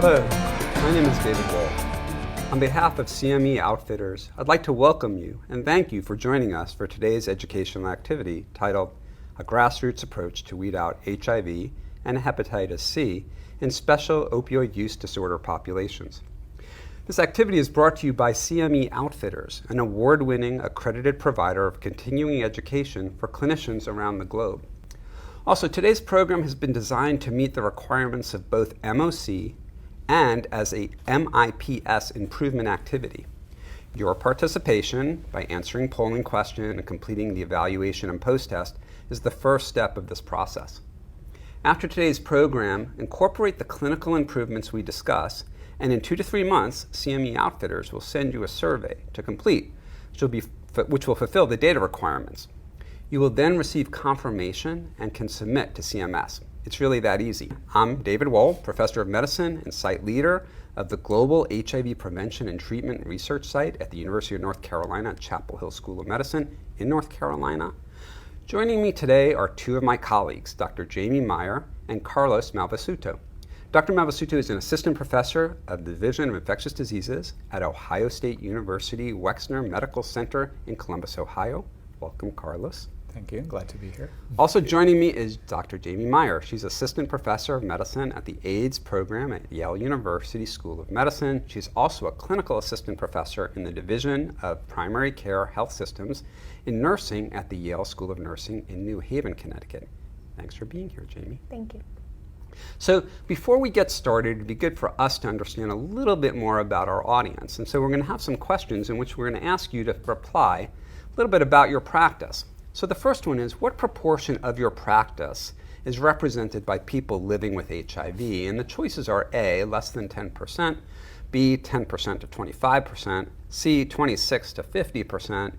Hello, my name is David Wohl. On behalf of CME Outfitters, I'd like to welcome you and thank you for joining us for today's educational activity titled A Grassroots Approach to Weed Out HIV and Hepatitis C in Special Opioid Use Disorder Populations. This activity is brought to you by CME Outfitters, an award-winning accredited provider of continuing education for clinicians around the globe. Also, today's program has been designed to meet the requirements of both MOC and as a MIPS improvement activity. Your participation by answering polling question and completing the evaluation and post-test is the first step of this process. After today's program, incorporate the clinical improvements we discuss, and in 2 to 3 months, CME Outfitters will send you a survey to complete, which will fulfill the data requirements. You will then receive confirmation and can submit to CMS. It's really that easy. I'm David Wohl, Professor of Medicine and Site Leader of the Global HIV Prevention and Treatment Research Site at the University of North Carolina at Chapel Hill School of Medicine in North Carolina. Joining me today are 2 of my colleagues, Dr. Jamie Meyer and Carlos Malvesuto. Dr. Malvesuto is an assistant professor of the Division of Infectious Diseases at Ohio State University Wexner Medical Center in Columbus, Ohio. Welcome, Carlos. Thank you. Glad to be here. Also joining me is Dr. Jamie Meyer. She's assistant professor of medicine at the AIDS program at Yale University School of Medicine. She's also a clinical assistant professor in the Division of Primary Care Health Systems in nursing at the Yale School of Nursing in New Haven, Connecticut. Thanks for being here, Jamie. Thank you. So before we get started, it'd be good for us to understand a little bit more about our audience. And so we're going to have some questions in which we're going to ask you to reply a little bit about your practice. So the first one is, what proportion of your practice is represented by people living with HIV? And the choices are A, less than 10%, B, 10% to 25%, C, 26 to 50%,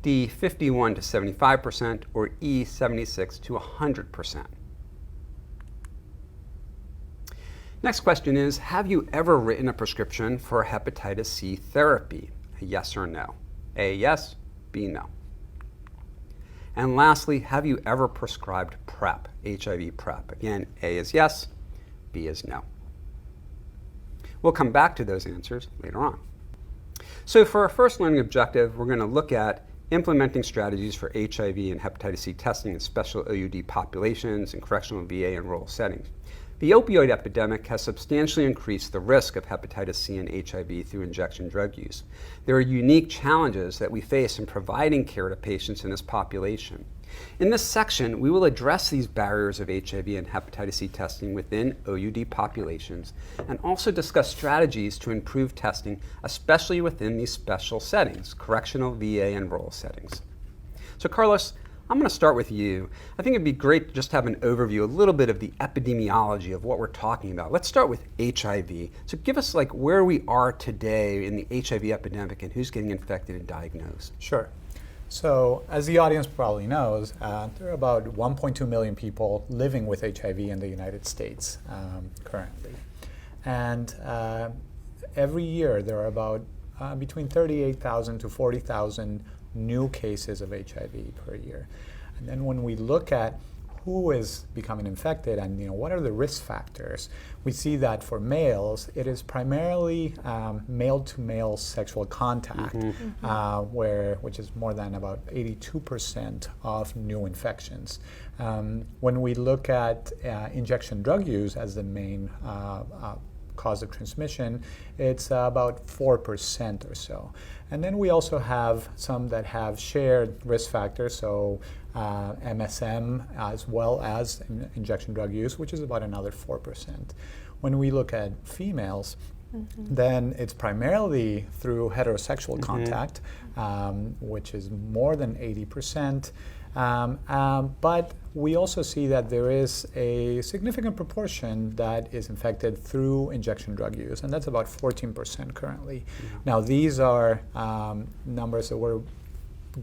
D, 51 to 75%, or E, 76 to 100%. Next question is, have you ever written a prescription for hepatitis C therapy? A yes or no? A, yes, B, no. And lastly, have you ever prescribed PrEP, HIV PrEP? Again, A is yes, B is no. We'll come back to those answers later on. So for our first learning objective, we're going to look at implementing strategies for HIV and hepatitis C testing in special OUD populations in correctional VA and rural settings. The opioid epidemic has substantially increased the risk of hepatitis C and HIV through injection drug use. There are unique challenges that we face in providing care to patients in this population. In this section, we will address these barriers of HIV and hepatitis C testing within OUD populations and also discuss strategies to improve testing, especially within these special settings, correctional VA and rural settings. So Carlos, I'm going to start with you. I think it'd be great to just have an overview, a little bit of the epidemiology of what we're talking about. Let's start with HIV. So give us where we are today in the HIV epidemic and who's getting infected and diagnosed. Sure. So as the audience probably knows, there are about 1.2 million people living with HIV in the United States currently. And every year there are about between 38,000 to 40,000 new cases of HIV per year. And then when we look at who is becoming infected and what are the risk factors, we see that for males, it is primarily male-to-male sexual contact, which is more than about 82% of new infections. When we look at injection drug use as the main cause of transmission, it's about 4% or so. And then we also have some that have shared risk factors, so MSM as well as injection drug use, which is about another 4%. When we look at females, then it's primarily through heterosexual contact, which is more than 80%. But we also see that there is a significant proportion that is infected through injection drug use, and that's about 14% currently. Now, these are numbers that were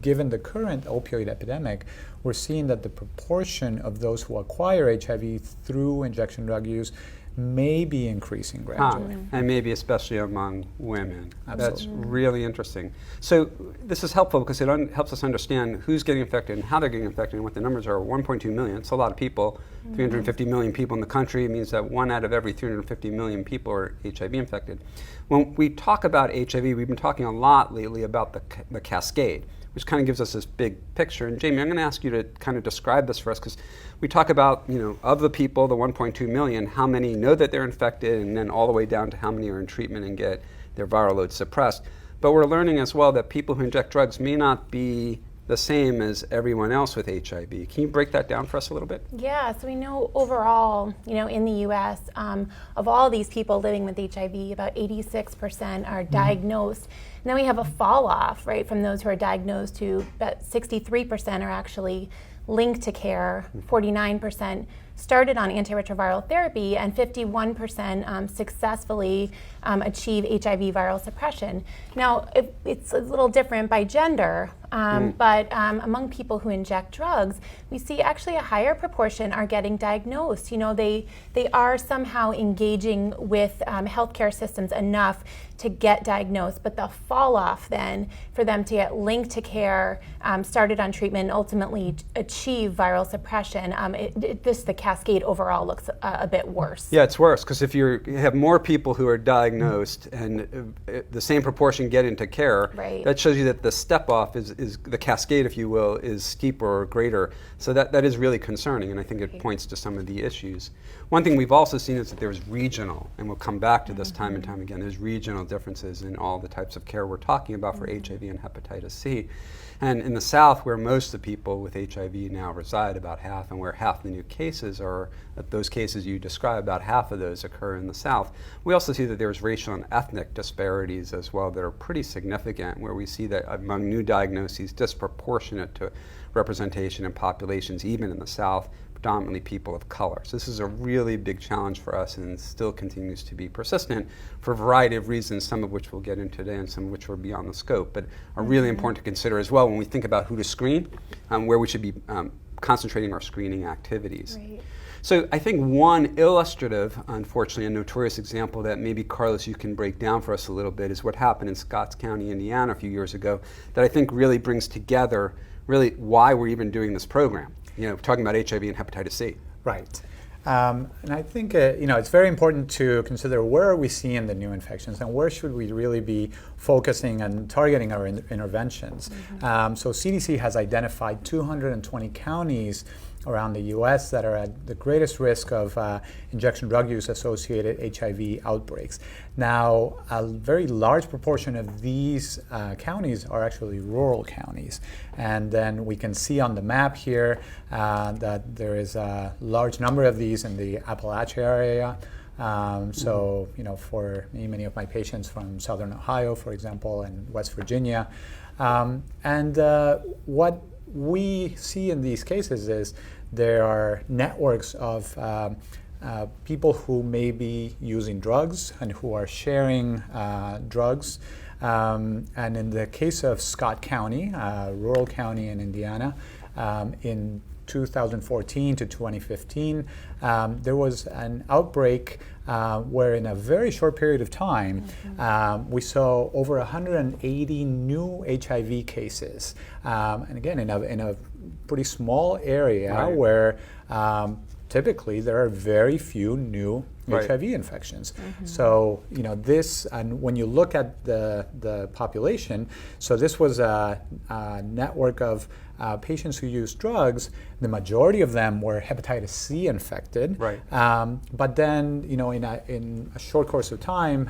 given the current opioid epidemic. We're seeing that the proportion of those who acquire HIV through injection drug use may be increasing gradually. And maybe especially among women. Absolutely. That's really interesting. So this is helpful because it helps us understand who's getting infected and how they're getting infected and what the numbers are. 1.2 million, it's a lot of people. 350 million people in the country. It means that 1 out of every 350 million people are HIV infected. When we talk about HIV, we've been talking a lot lately about the cascade, which kind of gives us this big picture. And Jamie, I'm going to ask you to kind of describe this for us, because we talk about, of the people, the 1.2 million, how many know that they're infected, and then all the way down to how many are in treatment and get their viral load suppressed. But we're learning as well that people who inject drugs may not be the same as everyone else with HIV. Can you break that down for us a little bit? Yeah, so we know overall, in the US, of all these people living with HIV, about 86% are diagnosed. And then we have a fall off, right, from those who are diagnosed to about 63% are actually linked to care, 49% started on antiretroviral therapy, and 51% successfully achieve HIV viral suppression. Now, it's a little different by gender, but among people who inject drugs, we see actually a higher proportion are getting diagnosed. They are somehow engaging with healthcare systems enough to get diagnosed, but the fall off then for them to get linked to care, started on treatment, ultimately achieve viral suppression, the cascade overall looks a bit worse. Yeah, it's worse, because if you have more people who are diagnosed and the same proportion get into care, right, that shows you that the step off is the cascade, if you will, is steeper or greater. So that is really concerning, and I think it points to some of the issues. One thing we've also seen is that there's regional, and we'll come back to this time and time again, there's regional differences in all the types of care we're talking about for HIV and hepatitis C. And in the South, where most of the people with HIV now reside, about half, and where half the new cases are, those cases you describe, about half of those occur in the South. We also see that there's racial and ethnic disparities as well that are pretty significant, where we see that among new diagnoses, disproportionate to representation in populations, even in the South, predominantly people of color. So this is a really big challenge for us, and still continues to be persistent for a variety of reasons, some of which we'll get into today and some of which are beyond the scope, but are really important to consider as well when we think about who to screen, where we should be concentrating our screening activities. Right. So I think one illustrative, unfortunately, a notorious example that maybe, Carlos, you can break down for us a little bit is what happened in Scott County, Indiana a few years ago, that I think really brings together really why we're even doing this program. Talking about HIV and hepatitis C. Right. And I think it's very important to consider where are we seeing the new infections and where should we really be focusing and targeting our interventions. So CDC has identified 220 counties around the U.S. that are at the greatest risk of injection drug use associated HIV outbreaks. Now, a very large proportion of these counties are actually rural counties. And then we can see on the map here that there is a large number of these in the Appalachia area. So, for many of my patients from Southern Ohio, for example, and West Virginia. What we see in these cases is there are networks of people who may be using drugs and who are sharing drugs. And in the case of Scott County, rural county in Indiana, in 2014 to 2015, there was an outbreak where in a very short period of time, we saw over 180 new HIV cases. And again, in a pretty small area, right, where typically there are very few new HIV infections. So, this, and when you look at the population, so this was a network of patients who used drugs. The majority of them were hepatitis C infected. Right. But then, in a short course of time,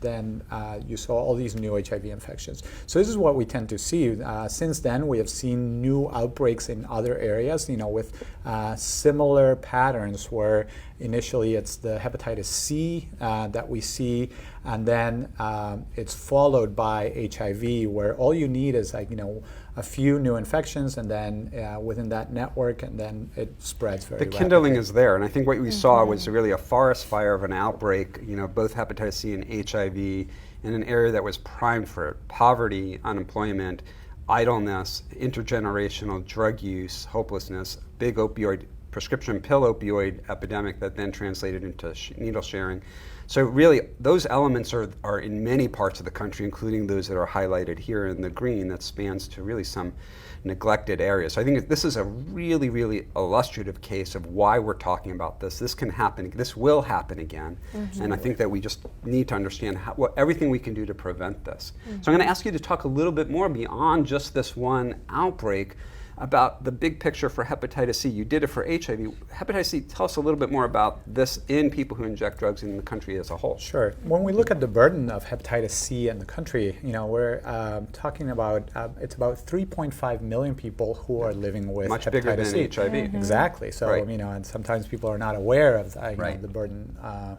then you saw all these new HIV infections. So this is what we tend to see. Since then, we have seen new outbreaks in other areas, with similar patterns where initially it's the hepatitis C that we see, and then it's followed by HIV, where all you need is a few new infections, and then within that network, and then it spreads very rapidly. The kindling is there, and I think what we saw was really a forest fire of an outbreak, both hepatitis C and HIV, in an area that was primed for poverty, unemployment, idleness, intergenerational drug use, hopelessness, big opioid prescription pill opioid epidemic that then translated into needle sharing. So really, those elements are in many parts of the country, including those that are highlighted here in the green that spans to really some neglected areas. So I think this is a really, really illustrative case of why we're talking about this. This can happen, this will happen again. And I think that we just need to understand everything we can do to prevent this. So I'm going to ask you to talk a little bit more beyond just this one outbreak about the big picture for hepatitis C. You did it for HIV. Hepatitis C, tell us a little bit more about this in people who inject drugs in the country as a whole. Sure. When we look at the burden of hepatitis C in the country, we're talking about, it's about 3.5 million people who are living with much hepatitis bigger than C. HIV. Exactly. So, Right. and sometimes people are not aware of Right. the burden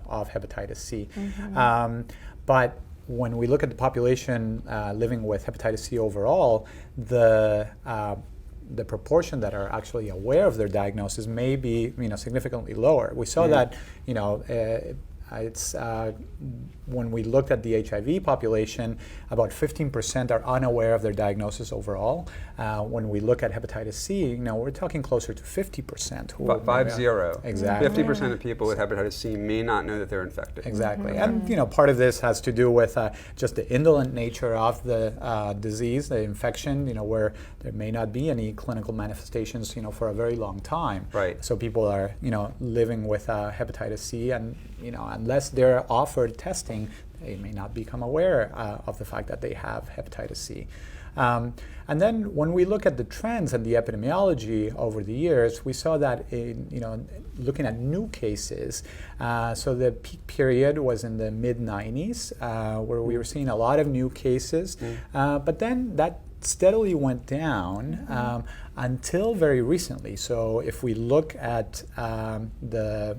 of hepatitis C. But when we look at the population living with hepatitis C overall, the proportion that are actually aware of their diagnosis may be, significantly lower. We saw that, it's when we looked at the HIV population, about 15% are unaware of their diagnosis overall. When we look at hepatitis C, we're talking closer to 50%. Who 50. Exactly. 50% of people with hepatitis C may not know that they're infected. Exactly. And part of this has to do with just the indolent nature of the disease, the infection, where there may not be any clinical manifestations, for a very long time. Right. So people are, living with hepatitis C, and unless they're offered testing, they may not become aware of the fact that they have hepatitis C. And then when we look at the trends and the epidemiology over the years, we saw that looking at new cases, so the peak period was in the mid-90s, where we were seeing a lot of new cases, but then that steadily went down until very recently. So if we look at the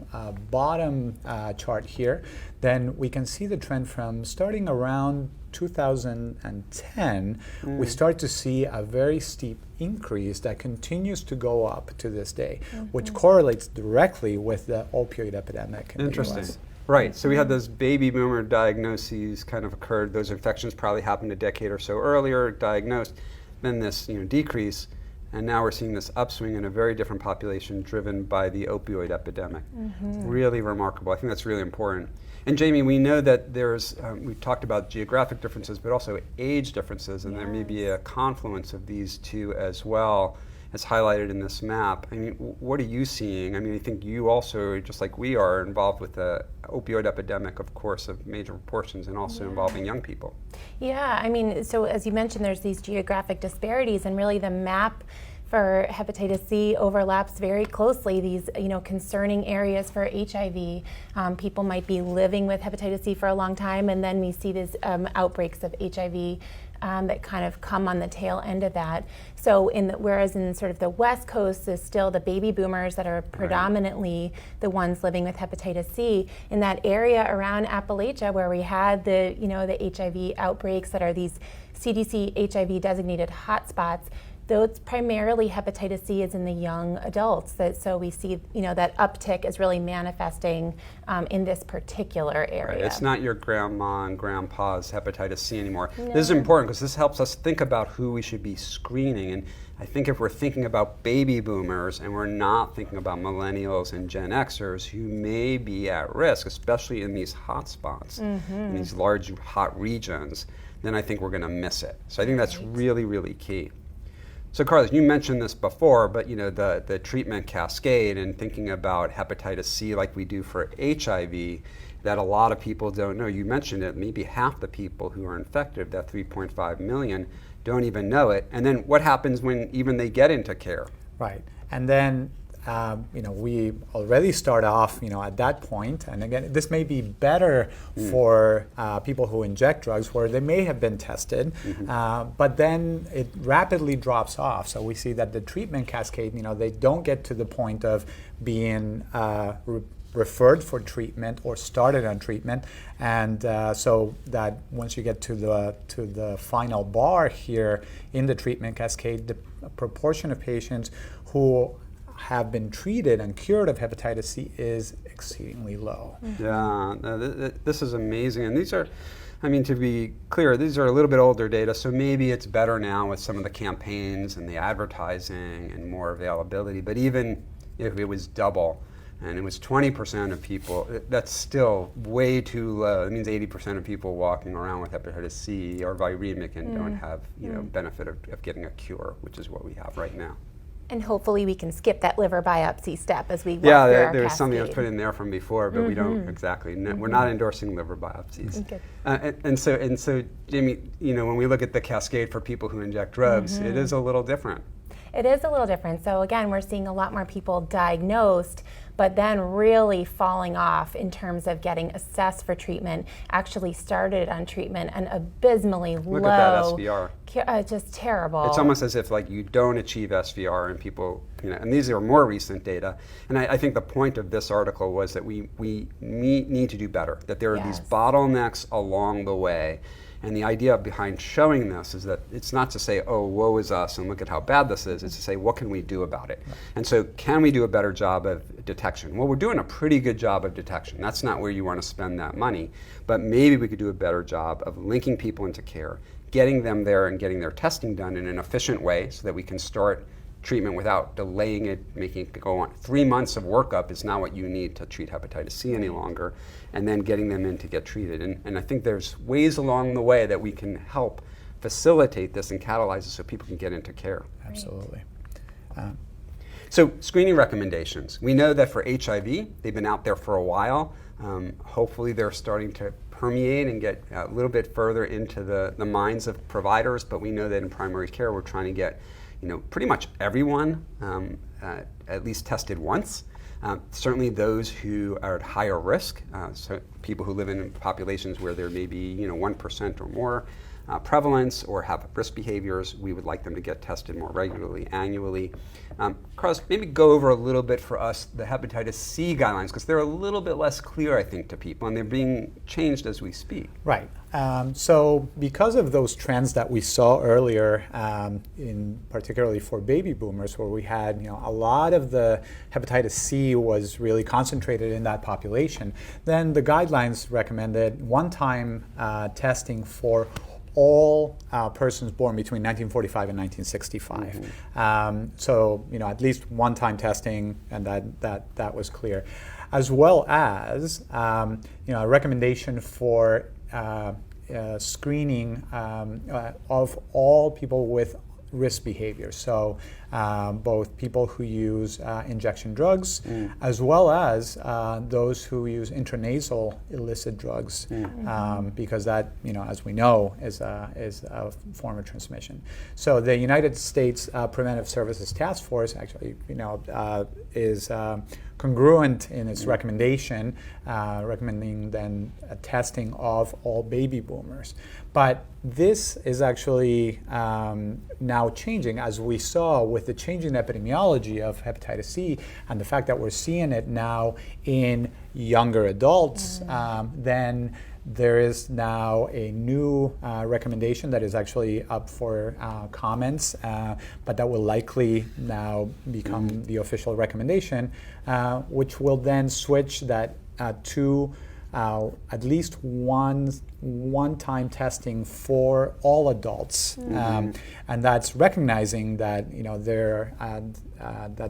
bottom chart here, then we can see the trend from starting around 2010, we start to see a very steep increase that continues to go up to this day, which correlates directly with the opioid epidemic in Interesting. the US. Right, so we had those baby boomer diagnoses kind of occurred. Those infections probably happened a decade or so earlier, diagnosed, then this decrease, and now we're seeing this upswing in a very different population driven by the opioid epidemic. Really remarkable. I think that's really important. And Jamie, we know that there's, we've talked about geographic differences, but also age differences, and there may be a confluence of these two as well, as highlighted in this map. I mean, what are you seeing? I mean, I think you also, just like we are, involved with the opioid epidemic, of course, of major proportions, and also involving young people. Yeah, I mean, so as you mentioned, there's these geographic disparities, and really the map for hepatitis C overlaps very closely these concerning areas for HIV. People might be living with hepatitis C for a long time, and then we see these outbreaks of HIV that kind of come on the tail end of that. So whereas in sort of the West Coast is still the baby boomers that are predominantly the ones living with hepatitis C, in that area around Appalachia where we had the the HIV outbreaks that are these CDC HIV designated hotspots, though it's primarily hepatitis C is in the young adults. So we see, that uptick is really manifesting in this particular area. Right. It's not your grandma and grandpa's hepatitis C anymore. No. This is important because this helps us think about who we should be screening. And I think if we're thinking about baby boomers and we're not thinking about millennials and Gen Xers who may be at risk, especially in these hot spots, in these large hot regions, then I think we're going to miss it. So I think that's really, really key. So Carlos, you mentioned this before, but the treatment cascade and thinking about hepatitis C like we do for HIV, that a lot of people don't know. You mentioned it, maybe half the people who are infected, that 3.5 million, don't even know it. And then what happens when even they get into care? Right, and then we already start off, at that point, and again, this may be better for people who inject drugs where they may have been tested, but then it rapidly drops off. So we see that the treatment cascade, they don't get to the point of being referred for treatment or started on treatment, and so that once you get to the final bar here in the treatment cascade, the proportion of patients who have been treated and cured of hepatitis C is exceedingly low. Yeah, this is amazing. And these are, to be clear, these are a little bit older data, so maybe it's better now with some of the campaigns and the advertising and more availability. But even if it was double, and it was 20% of people, that's still way too low. It means 80% of people walking around with hepatitis C are viremic and don't have benefit of getting a cure, which is what we have right now. And hopefully we can skip that liver biopsy step as we walk Yeah, through our there was something that was cascade. put in there from before, but we don't exactly. We're not endorsing liver biopsies. Okay. And so, Jamie, when we look at the cascade for people who inject drugs, it is a little different. It is a little different. So again, we're seeing a lot more people diagnosed, but then really falling off in terms of getting assessed for treatment, actually started on treatment, and abysmally low. Look at that SVR. Just terrible. It's almost as if you don't achieve SVR, and people, and these are more recent data. And I think the point of this article was that we need to do better, that there are these bottlenecks along the way. And the idea behind showing this is that it's not to say, oh, woe is us and look at how bad this is. It's to say, what can we do about it? Right. And so can we do a better job of detection? Well, we're doing a pretty good job of detection. That's not where you want to spend that money. But maybe we could do a better job of linking people into care, getting them there and getting their testing done in an efficient way so that we can start treatment without delaying it, making it go on. 3 months of workup is not what you need to treat hepatitis C any longer, and then getting them in to get treated. And I think there's ways along the way that we can help facilitate this and catalyze it so people can get into care. Absolutely. So screening recommendations. We know that for HIV, they've been out there for a while. Hopefully they're starting to permeate and get a little bit further into the minds of providers, but we know that in primary care we're trying to get pretty much everyone at least tested once. Certainly those who are at higher risk, so people who live in populations where there may be 1% or more prevalence or have risk behaviors, we would like them to get tested more regularly, annually. Carlos, maybe go over a little bit for us the hepatitis C guidelines, because they're a little bit less clear, I think, to people, and they're being changed as we speak. Right. So because of those trends that we saw earlier, particularly for baby boomers, where we had a lot of the hepatitis C was really concentrated in that population, then the guidelines recommended one-time testing for all persons born between 1945 and 1965. So at least one-time testing, and that was clear, as well as a recommendation for screening of all people with risk behavior. So both people who use injection drugs, as well as those who use intranasal illicit drugs, because that, as we know, is a form of transmission. So the United States Preventive Services Task Force actually, is congruent in its recommendation, recommending then a testing of all baby boomers. But this is actually now changing, as we saw with the changing epidemiology of hepatitis C and the fact that we're seeing it now in younger adults. Then there is now a new recommendation that is actually up for comments, but that will likely now become the official recommendation, which will then switch that to at least one-time testing for all adults, and that's recognizing that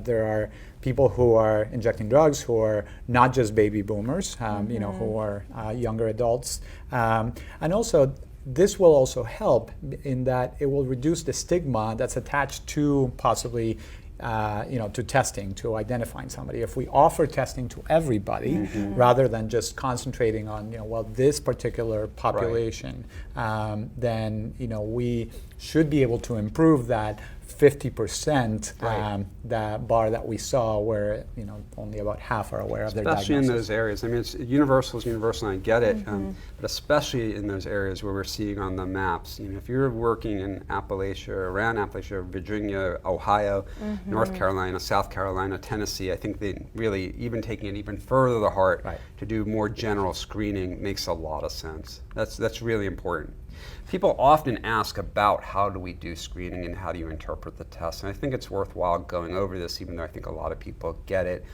there are people who are injecting drugs who are not just baby boomers, who are younger adults, and also this will also help in that it will reduce the stigma that's attached to possibly to testing, to identifying somebody. If we offer testing to everybody, rather than just concentrating on, this particular population, then, we should be able to improve that 50% that bar that we saw, where only about half are aware of their diagnosis. Especially in those areas. I mean, it's universal, and I get it, but especially in those areas where we're seeing on the maps. If you're working in Appalachia, around Appalachia, Virginia, Ohio, North Carolina, South Carolina, Tennessee, I think they really, even taking it even further to heart, to do more general screening makes a lot of sense. That's really important. People often ask about how do we do screening and how do you interpret the tests, and I think it's worthwhile going over this, even though I think a lot of people get it.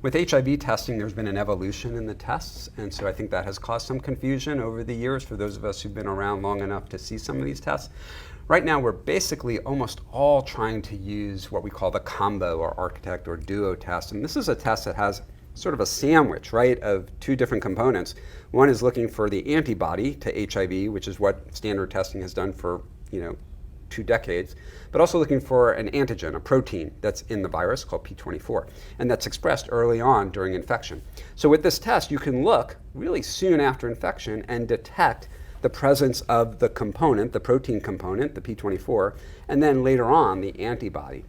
With HIV testing, there's been an evolution in the tests, and so I think that has caused some confusion over the years for those of us who've been around long enough to see some of these tests. Right now, we're basically almost all trying to use what we call the combo or architect or duo test. And this is a test that has sort of a sandwich, right, of two different components. One is looking for the antibody to HIV, which is what standard testing has done for, 2 decades, but also looking for an antigen, a protein that's in the virus called P24, and that's expressed early on during infection. So with this test, you can look really soon after infection and detect the presence of the component, the protein component, the P24, and then later on the antibody.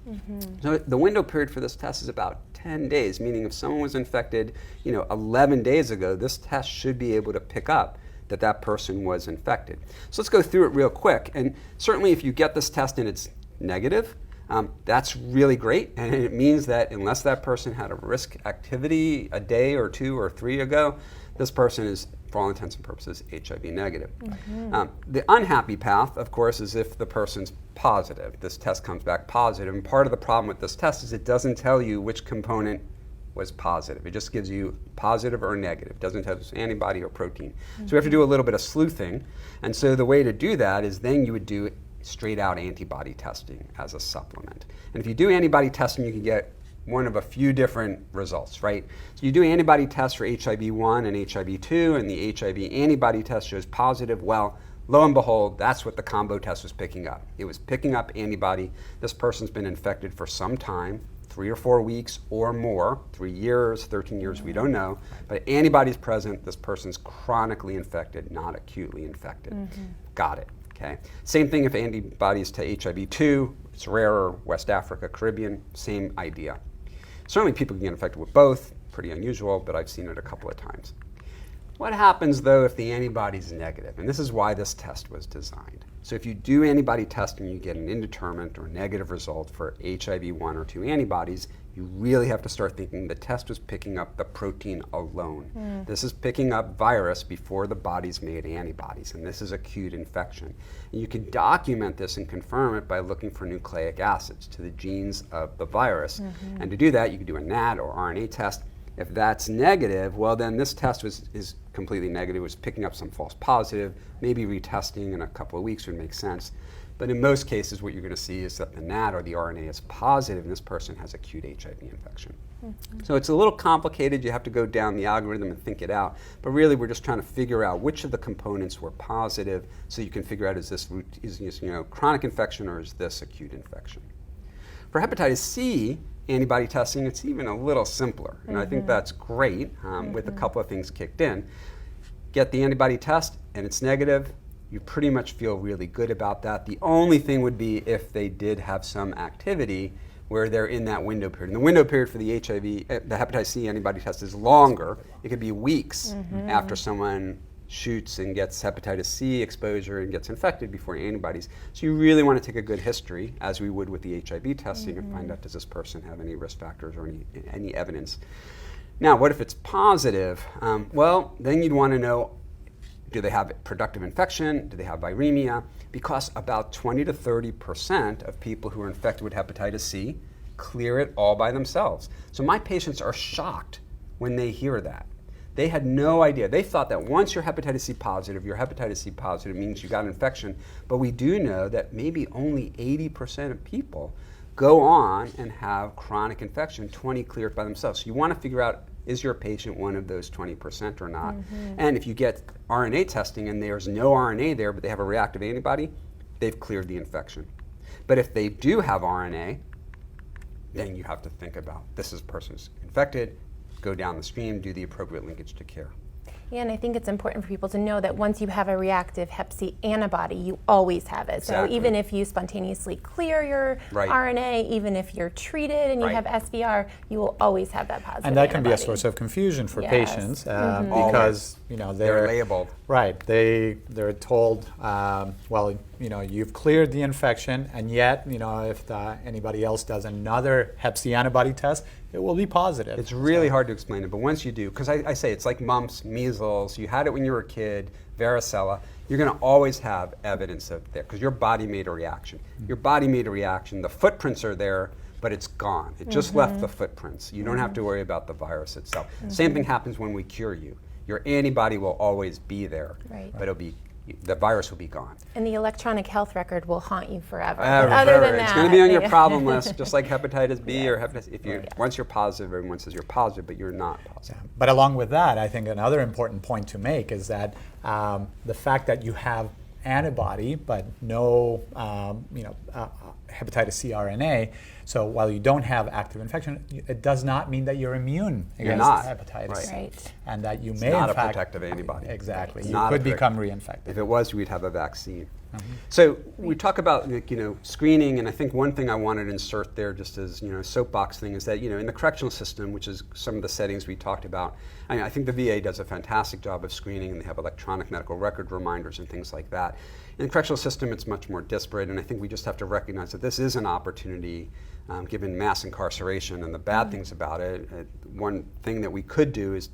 So the window period for this test is about 10 days, meaning if someone was infected 11 days ago, this test should be able to pick up that person was infected. So let's go through it real quick. And certainly if you get this test and it's negative, that's really great. And it means that unless that person had a risk activity a day or 2 or 3 ago, this person is, for all intents and purposes, HIV negative. The unhappy path, of course, is if the person's positive. This test comes back positive. And part of the problem with this test is it doesn't tell you which component was positive. It just gives you positive or negative. It doesn't tell you if it's antibody or protein. So we have to do a little bit of sleuthing. And so the way to do that is then you would do straight out antibody testing as a supplement. And if you do antibody testing, you can get one of a few different results, right? So you do antibody tests for HIV-1 and HIV-2, and the HIV antibody test shows positive. Well, lo and behold, that's what the combo test was picking up. It was picking up antibody. This person's been infected for some time, 3 or 4 weeks or more, 3 years, 13 years, we don't know. But antibody's present, this person's chronically infected, not acutely infected. Got it, okay? Same thing if antibodies to HIV-2, it's rarer, West Africa, Caribbean, same idea. Certainly people can get infected with both, pretty unusual, but I've seen it a couple of times. What happens though if the antibody is negative? And this is why this test was designed. So if you do antibody testing, you get an indeterminate or negative result for HIV-1 or 2 antibodies, you really have to start thinking the test was picking up the protein alone. This is picking up virus before the body's made antibodies, and this is acute infection. And you can document this and confirm it by looking for nucleic acids to the genes of the virus. And to do that, you can do a NAT or RNA test. If that's negative, well then this test is completely negative. It was picking up some false positive. Maybe retesting in a couple of weeks would make sense. But in most cases, what you're going to see is that the NAT or the RNA is positive and this person has acute HIV infection. So it's a little complicated. You have to go down the algorithm and think it out. But really, we're just trying to figure out which of the components were positive so you can figure out is this chronic infection or is this acute infection. For hepatitis C, antibody testing, it's even a little simpler. And I think that's great with a couple of things kicked in. Get the antibody test and it's negative, you pretty much feel really good about that. The only thing would be if they did have some activity where they're in that window period. And the window period for the the hepatitis C antibody test is longer. It could be weeks after someone shoots and gets hepatitis C exposure and gets infected before antibodies. So you really want to take a good history, as we would with the HIV testing, and find out, does this person have any risk factors or any evidence. Now, what if it's positive? Well, then you'd want to know, do they have productive infection? Do they have viremia? Because about 20 to 30% of people who are infected with hepatitis C clear it all by themselves. So my patients are shocked when they hear that. They had no idea. They thought that once you're hepatitis C positive, you're hepatitis C positive means you got an infection. But we do know that maybe only 80% of people go on and have chronic infection, 20 clear it by themselves. So you want to figure out, is your patient one of those 20% or not? And if you get RNA testing and there's no RNA there, but they have a reactive antibody, they've cleared the infection. But if they do have RNA, then you have to think about, this is person's infected, go down the stream, do the appropriate linkage to care. Yeah, and I think it's important for people to know that once you have a reactive hep C antibody, you always have it. Exactly. So even if you spontaneously clear your RNA, even if you're treated and you have SVR, you will always have that positive And that can antibody. be a source of confusion for patients because they're labeled. Right, they're told, well, you've cleared the infection, and yet, if anybody else does another hep C antibody test, it will be positive. It's really hard to explain it, but once you do, because I say it's like mumps, measles, you had it when you were a kid, varicella, you're going to always have evidence of there, because your body made a reaction. Your body made a reaction, the footprints are there, but it's gone. It just left the footprints. You don't have to worry about the virus itself. Same thing happens when we cure you. Your antibody will always be there, but it'll be the virus will be gone. And the electronic health record will haunt you forever. Forever, Other forever. than that, It's going to be on your yeah. problem list, just like hepatitis B Yes. or hepatitis. If you once you're positive, everyone says you're positive, but you're not positive. Yeah. But along with that, I think another important point to make is that the fact that you have antibody but no hepatitis C RNA, so while you don't have active infection, it does not mean that you're immune against not. hepatitis C. Right. And that you It's may not in a fact, protective antibody. Exactly. It's You not could a become protective. reinfected. If it was, we'd have a vaccine. So we talk about screening, and I think one thing I wanted to insert there, just as soapbox thing, is that in the correctional system, which is some of the settings we talked about, I think the VA does a fantastic job of screening, and they have electronic medical record reminders and things like that. In the correctional system, it's much more disparate, and I think we just have to recognize that this is an opportunity, given mass incarceration and the bad things about it. One thing that we could do is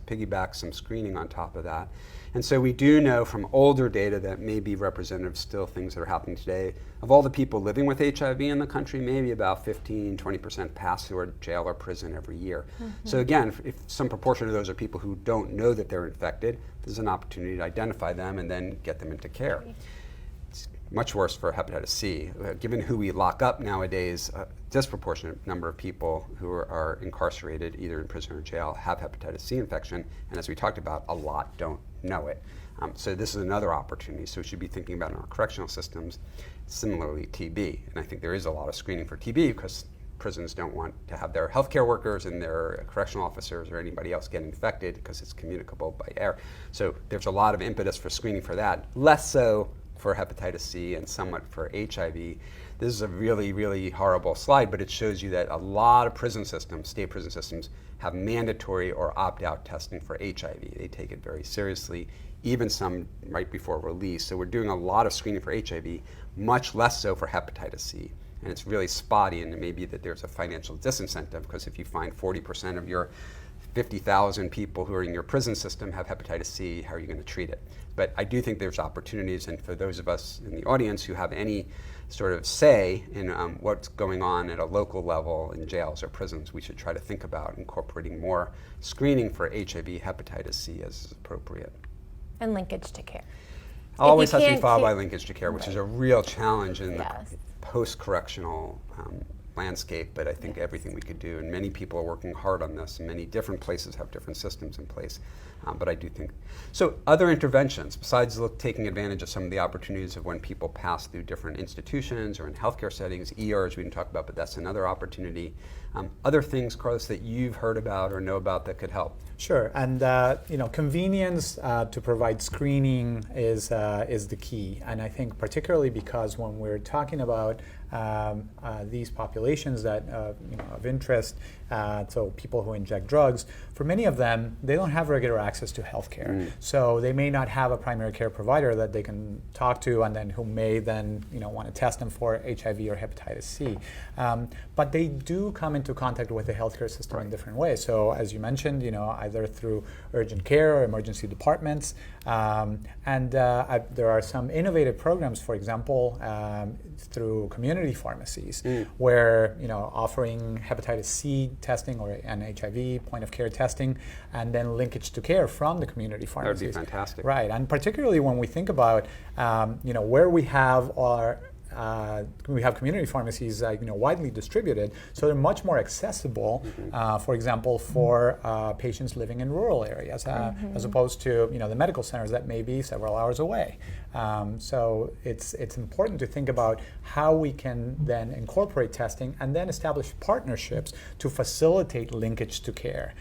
piggyback some screening on top of that. And so we do know from older data that may be representative still things that are happening today. Of all the people living with HIV in the country, maybe about 15-20% pass through jail or prison every year. So again, if some proportion of those are people who don't know that they're infected, there's an opportunity to identify them and then get them into care. It's much worse for hepatitis C. Given who we lock up nowadays, a disproportionate number of people who are incarcerated either in prison or jail have hepatitis C infection, and as we talked about, a lot don't know it. So this is another opportunity. So we should be thinking about in our correctional systems, similarly TB. And I think there is a lot of screening for TB because prisons don't want to have their healthcare workers and their correctional officers or anybody else get infected because it's communicable by air. So there's a lot of impetus for screening for that, less so for hepatitis C and somewhat for HIV. This is a really, really horrible slide, but it shows you that a lot of prison systems, state prison systems, have mandatory or opt-out testing for HIV. They take it very seriously, even some right before release. So we're doing a lot of screening for HIV, much less so for hepatitis C. And it's really spotty, and it may be that there's a financial disincentive, because if you find 40% of your 50,000 people who are in your prison system have hepatitis C, how are you going to treat it? But I do think there's opportunities, and for those of us in the audience who have any sort of say in what's going on at a local level in jails or prisons, we should try to think about incorporating more screening for HIV, hepatitis C as is appropriate. And linkage to care. Always has to be followed by linkage to care, which is a real challenge in Yes. the post-correctional landscape, but I think everything we could do, and many people are working hard on this, and many different places have different systems in place, but I do think. So other interventions, besides taking advantage of some of the opportunities of when people pass through different institutions or in healthcare settings, ERs we didn't talk about, but that's another opportunity. Other things, Carlos, that you've heard about or know about that could help? Sure, and convenience to provide screening is the key, and I think particularly because when we're talking about these populations that of interest, so people who inject drugs, for many of them, they don't have regular access to healthcare. So they may not have a primary care provider that they can talk to, and then who may then want to test them for HIV or hepatitis C. But they do come into contact with the healthcare system in different ways. So as you mentioned, either through urgent care or emergency departments, and there are some innovative programs, for example, through community pharmacies, where offering hepatitis C testing or an HIV point of care testing, and then linkage to care from the community pharmacies. That would be fantastic. Right, and particularly when we think about where we have community pharmacies widely distributed, so they're much more accessible, for example, for patients living in rural areas, as opposed to the medical centers that may be several hours away. So it's important to think about how we can then incorporate testing and then establish partnerships to facilitate linkage to care,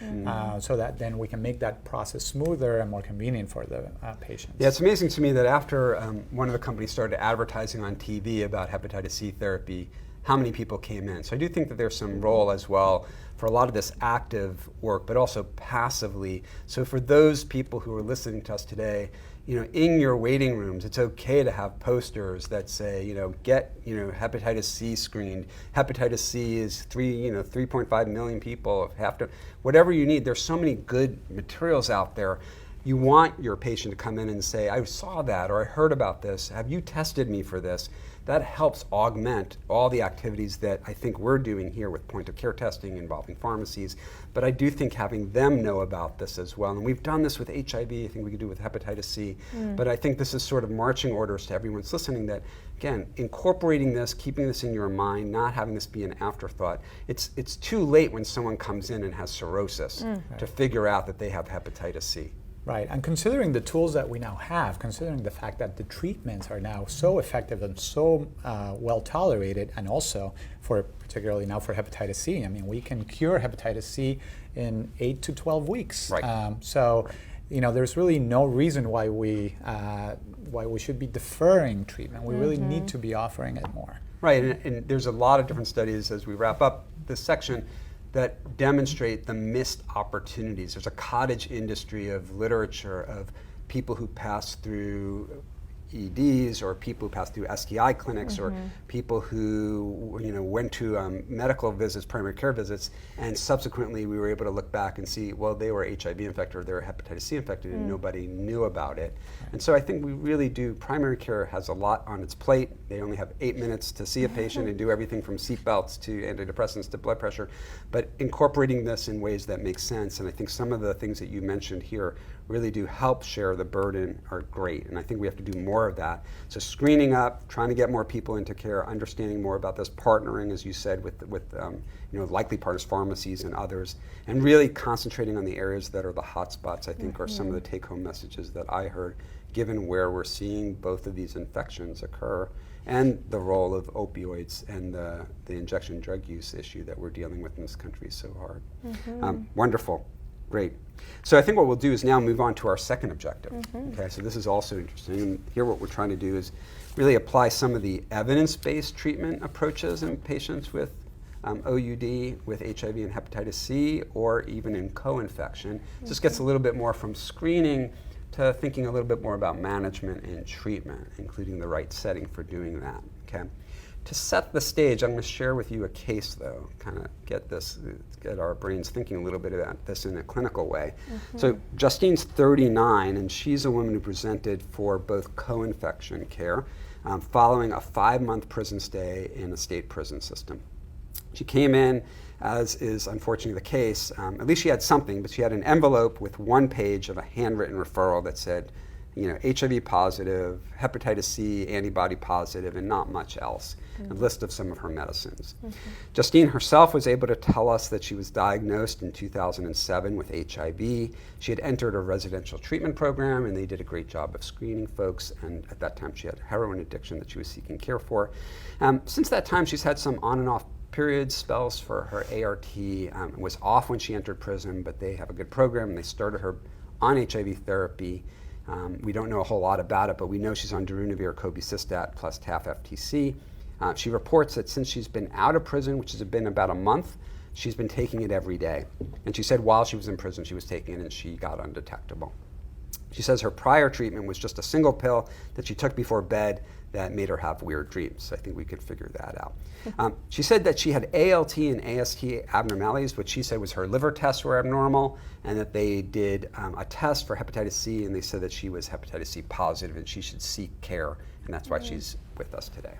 so that then we can make that process smoother and more convenient for the patients. Yeah, it's amazing to me that after one of the companies started advertising on TV about hepatitis C therapy, how many people came in. So I do think that there's some role as well for a lot of this active work, but also passively. So for those people who are listening to us today, in your waiting rooms, it's okay to have posters that say, get, hepatitis C screened. Hepatitis C is 3.5 million people have to, whatever you need. There's so many good materials out there. You want your patient to come in and say, I saw that, or I heard about this. Have you tested me for this? that helps augment all the activities that I think we're doing here with point of care testing involving pharmacies. But I do think having them know about this as well, and we've done this with HIV, I think we could do it with hepatitis C, but I think this is sort of marching orders to everyone's listening that, again, incorporating this, keeping this in your mind, not having this be an afterthought. It's too late when someone comes in and has cirrhosis to figure out that they have hepatitis C. Right, and considering the tools that we now have, considering the fact that the treatments are now so effective and so well tolerated, and also particularly now for hepatitis C, I mean, we can cure hepatitis C in 8 to 12 weeks. Right. You know, there's really no reason why we should be deferring treatment. We really need to be offering it more. Right, and there's a lot of different studies as we wrap up this section that demonstrate the missed opportunities. There's a cottage industry of literature of people who pass through EDs, or people who pass through STI clinics, or people who went to medical visits, primary care visits, and subsequently we were able to look back and see, well, they were HIV infected or they were hepatitis C infected, and nobody knew about it. And so I think we really do, primary care has a lot on its plate. They only have 8 minutes to see a patient and do everything from seatbelts to antidepressants to blood pressure, but incorporating this in ways that make sense, and I think some of the things that you mentioned here really do help share the burden are great, and I think we have to do more of that. So screening up, trying to get more people into care, understanding more about this, partnering, as you said, with likely partners, pharmacies and others, and really concentrating on the areas that are the hot spots, I think, are some of the take-home messages that I heard, given where we're seeing both of these infections occur, and the role of opioids and the injection drug use issue that we're dealing with in this country so hard. Wonderful. Great. So I think what we'll do is now move on to our second objective. Okay, so this is also interesting. And here what we're trying to do is really apply some of the evidence-based treatment approaches in patients with OUD, with HIV and hepatitis C, or even in co-infection. This gets a little bit more from screening to thinking a little bit more about management and treatment, including the right setting for doing that. Okay. To set the stage, I'm going to share with you a case, though, kind of get our brains thinking a little bit about this in a clinical way. So Justine's 39, and she's a woman who presented for both co-infection care following a 5-month prison stay in a state prison system. She came in, as is unfortunately the case, at least she had something, but she had an envelope with 1 page of a handwritten referral that said, HIV positive, hepatitis C antibody positive, and not much else. A list of some of her medicines. Justine herself was able to tell us that she was diagnosed in 2007 with HIV. She had entered a residential treatment program, and they did a great job of screening folks, and at that time she had heroin addiction that she was seeking care for. Since that time, she's had some on and off periods, spells for her ART. It was off when she entered prison, but they have a good program, and they started her on HIV therapy. We don't know a whole lot about it, but we know she's on darunavir, cobicistat, plus TAF-FTC. She reports that since she's been out of prison, which has been about a month, she's been taking it every day. And she said while she was in prison, she was taking it and she got undetectable. She says her prior treatment was just a single pill that she took before bed that made her have weird dreams. I think we could figure that out. She said that she had ALT and AST abnormalities, which she said was her liver tests were abnormal, and that they did a test for hepatitis C, and they said that she was hepatitis C positive and she should seek care, and that's why she's with us today.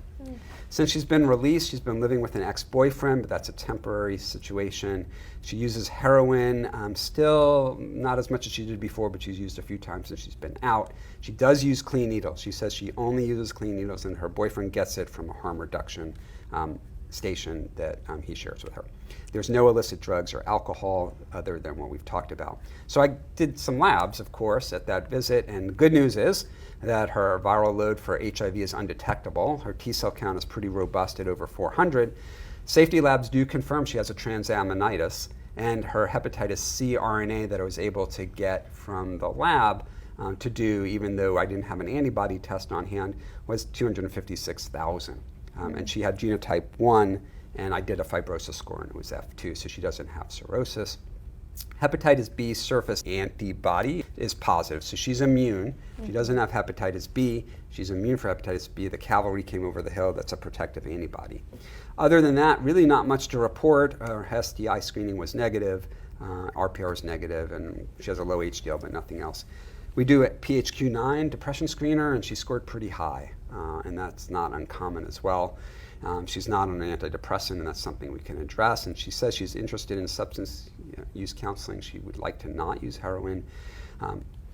Since she's been released, she's been living with an ex-boyfriend, but that's a temporary situation. She uses heroin, still not as much as she did before, but she's used a few times since she's been out. She does use clean needles. She says she only uses clean needles, and her boyfriend gets it from a harm reduction station that he shares with her. There's no illicit drugs or alcohol other than what we've talked about. So I did some labs, of course, at that visit, and the good news is that her viral load for HIV is undetectable. Her T-cell count is pretty robust at over 400. Safety labs do confirm she has a transaminitis, and her hepatitis C RNA that I was able to get from the lab to do, even though I didn't have an antibody test on hand, was 256,000. And she had genotype 1, and I did a fibrosis score, and it was F2, so she doesn't have cirrhosis. Hepatitis B surface antibody is positive, so she's immune. She doesn't have hepatitis B. She's immune for hepatitis B. The cavalry came over the hill. That's a protective antibody. Other than that, really not much to report. Her STI screening was negative. RPR is negative, and she has a low HDL, but nothing else. We do a PHQ-9 depression screener, and she scored pretty high. and that's not uncommon as well. She's not on an antidepressant, and that's something we can address. And she says she's interested in substance use counseling. She would like to not use heroin.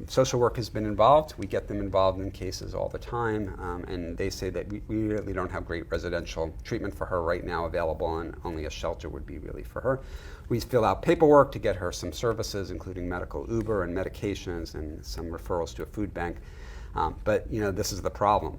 Social work has been involved. We get them involved in cases all the time, and they say that we really don't have great residential treatment for her right now available, and only a shelter would be really for her. We fill out paperwork to get her some services, including medical Uber and medications and some referrals to a food bank. But this is the problem.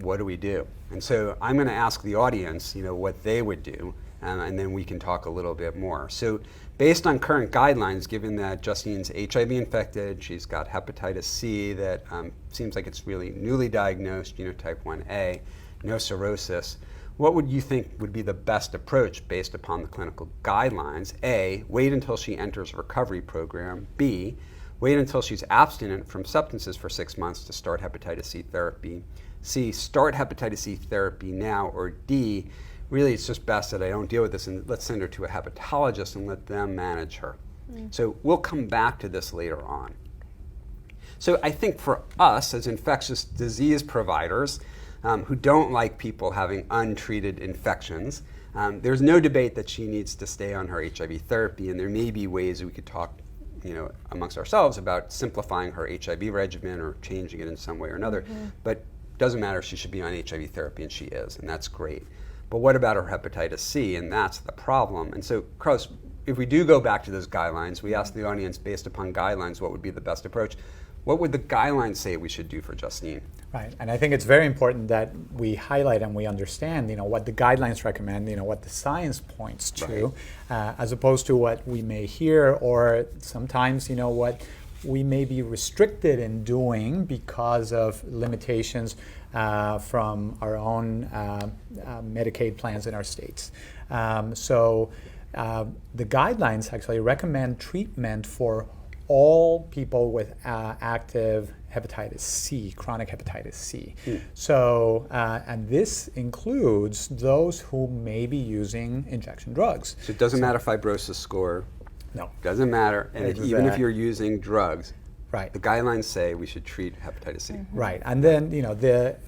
What do we do? And so I'm going to ask the audience, what they would do, and then we can talk a little bit more. So based on current guidelines, given that Justine's HIV infected, she's got hepatitis C that seems like it's really newly diagnosed, genotype 1A, no cirrhosis, what would you think would be the best approach based upon the clinical guidelines? A, wait until she enters a recovery program. B, wait until she's abstinent from substances for 6 months to start hepatitis C therapy. C, start hepatitis C therapy now. Or D, really it's just best that I don't deal with this and let's send her to a hepatologist and let them manage her. So we'll come back to this later on. So I think for us as infectious disease providers who don't like people having untreated infections, there's no debate that she needs to stay on her HIV therapy, and there may be ways we could talk amongst ourselves about simplifying her HIV regimen or changing it in some way or another. But it doesn't matter, she should be on HIV therapy, and she is, and that's great. But what about her hepatitis C? And that's the problem. And so, Carlos, if we do go back to those guidelines, we asked the audience, based upon guidelines, what would be the best approach? What would the guidelines say we should do for Justine? Right, and I think it's very important that we highlight and we understand, what the guidelines recommend, what the science points to, as opposed to what we may hear, or sometimes, what we may be restricted in doing because of limitations from our own Medicaid plans in our states. So the guidelines actually recommend treatment for all people with active hepatitis C, chronic hepatitis C. So, and this includes those who may be using injection drugs. So it doesn't matter fibrosis score. No. Doesn't matter. And even if you're using drugs, right, the guidelines say we should treat hepatitis C. Right, and then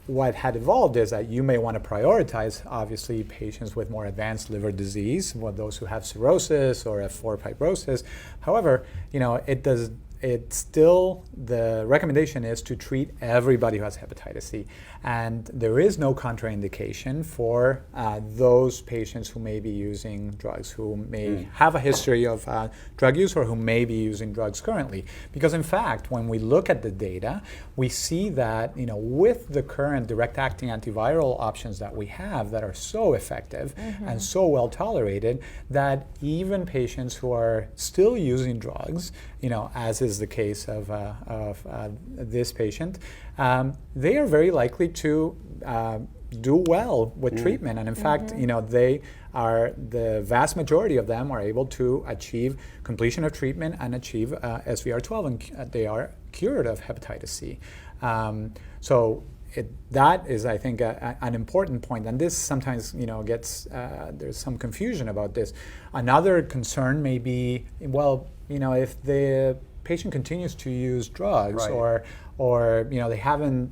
what had evolved is that you may want to prioritize, obviously, patients with more advanced liver disease, those who have cirrhosis or F4 fibrosis. However, it's still, the recommendation is to treat everybody who has hepatitis C. And there is no contraindication for those patients who may be using drugs, who may have a history of drug use or who may be using drugs currently. Because in fact, when we look at the data, we see that with the current direct-acting antiviral options that we have that are so effective and so well tolerated, that even patients who are still using drugs, as is the case of this patient, they are very likely to do well with treatment. And in fact, the vast majority of them are able to achieve completion of treatment and achieve SVR12, and they are cured of hepatitis C. So that is, I think, an important point. And this sometimes, gets, there's some confusion about this. Another concern may be, if the patient continues to use drugs, or they haven't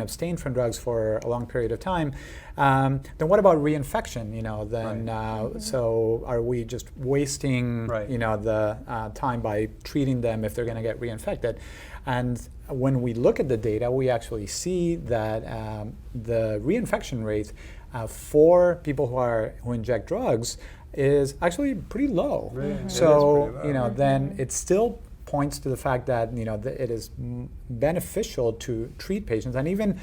abstained from drugs for a long period of time, then what about reinfection? So are we just wasting the time by treating them if they're going to get reinfected? And when we look at the data, we actually see that the reinfection rate for people who inject drugs is actually pretty low. So then it still points to the fact that it is beneficial to treat patients, and even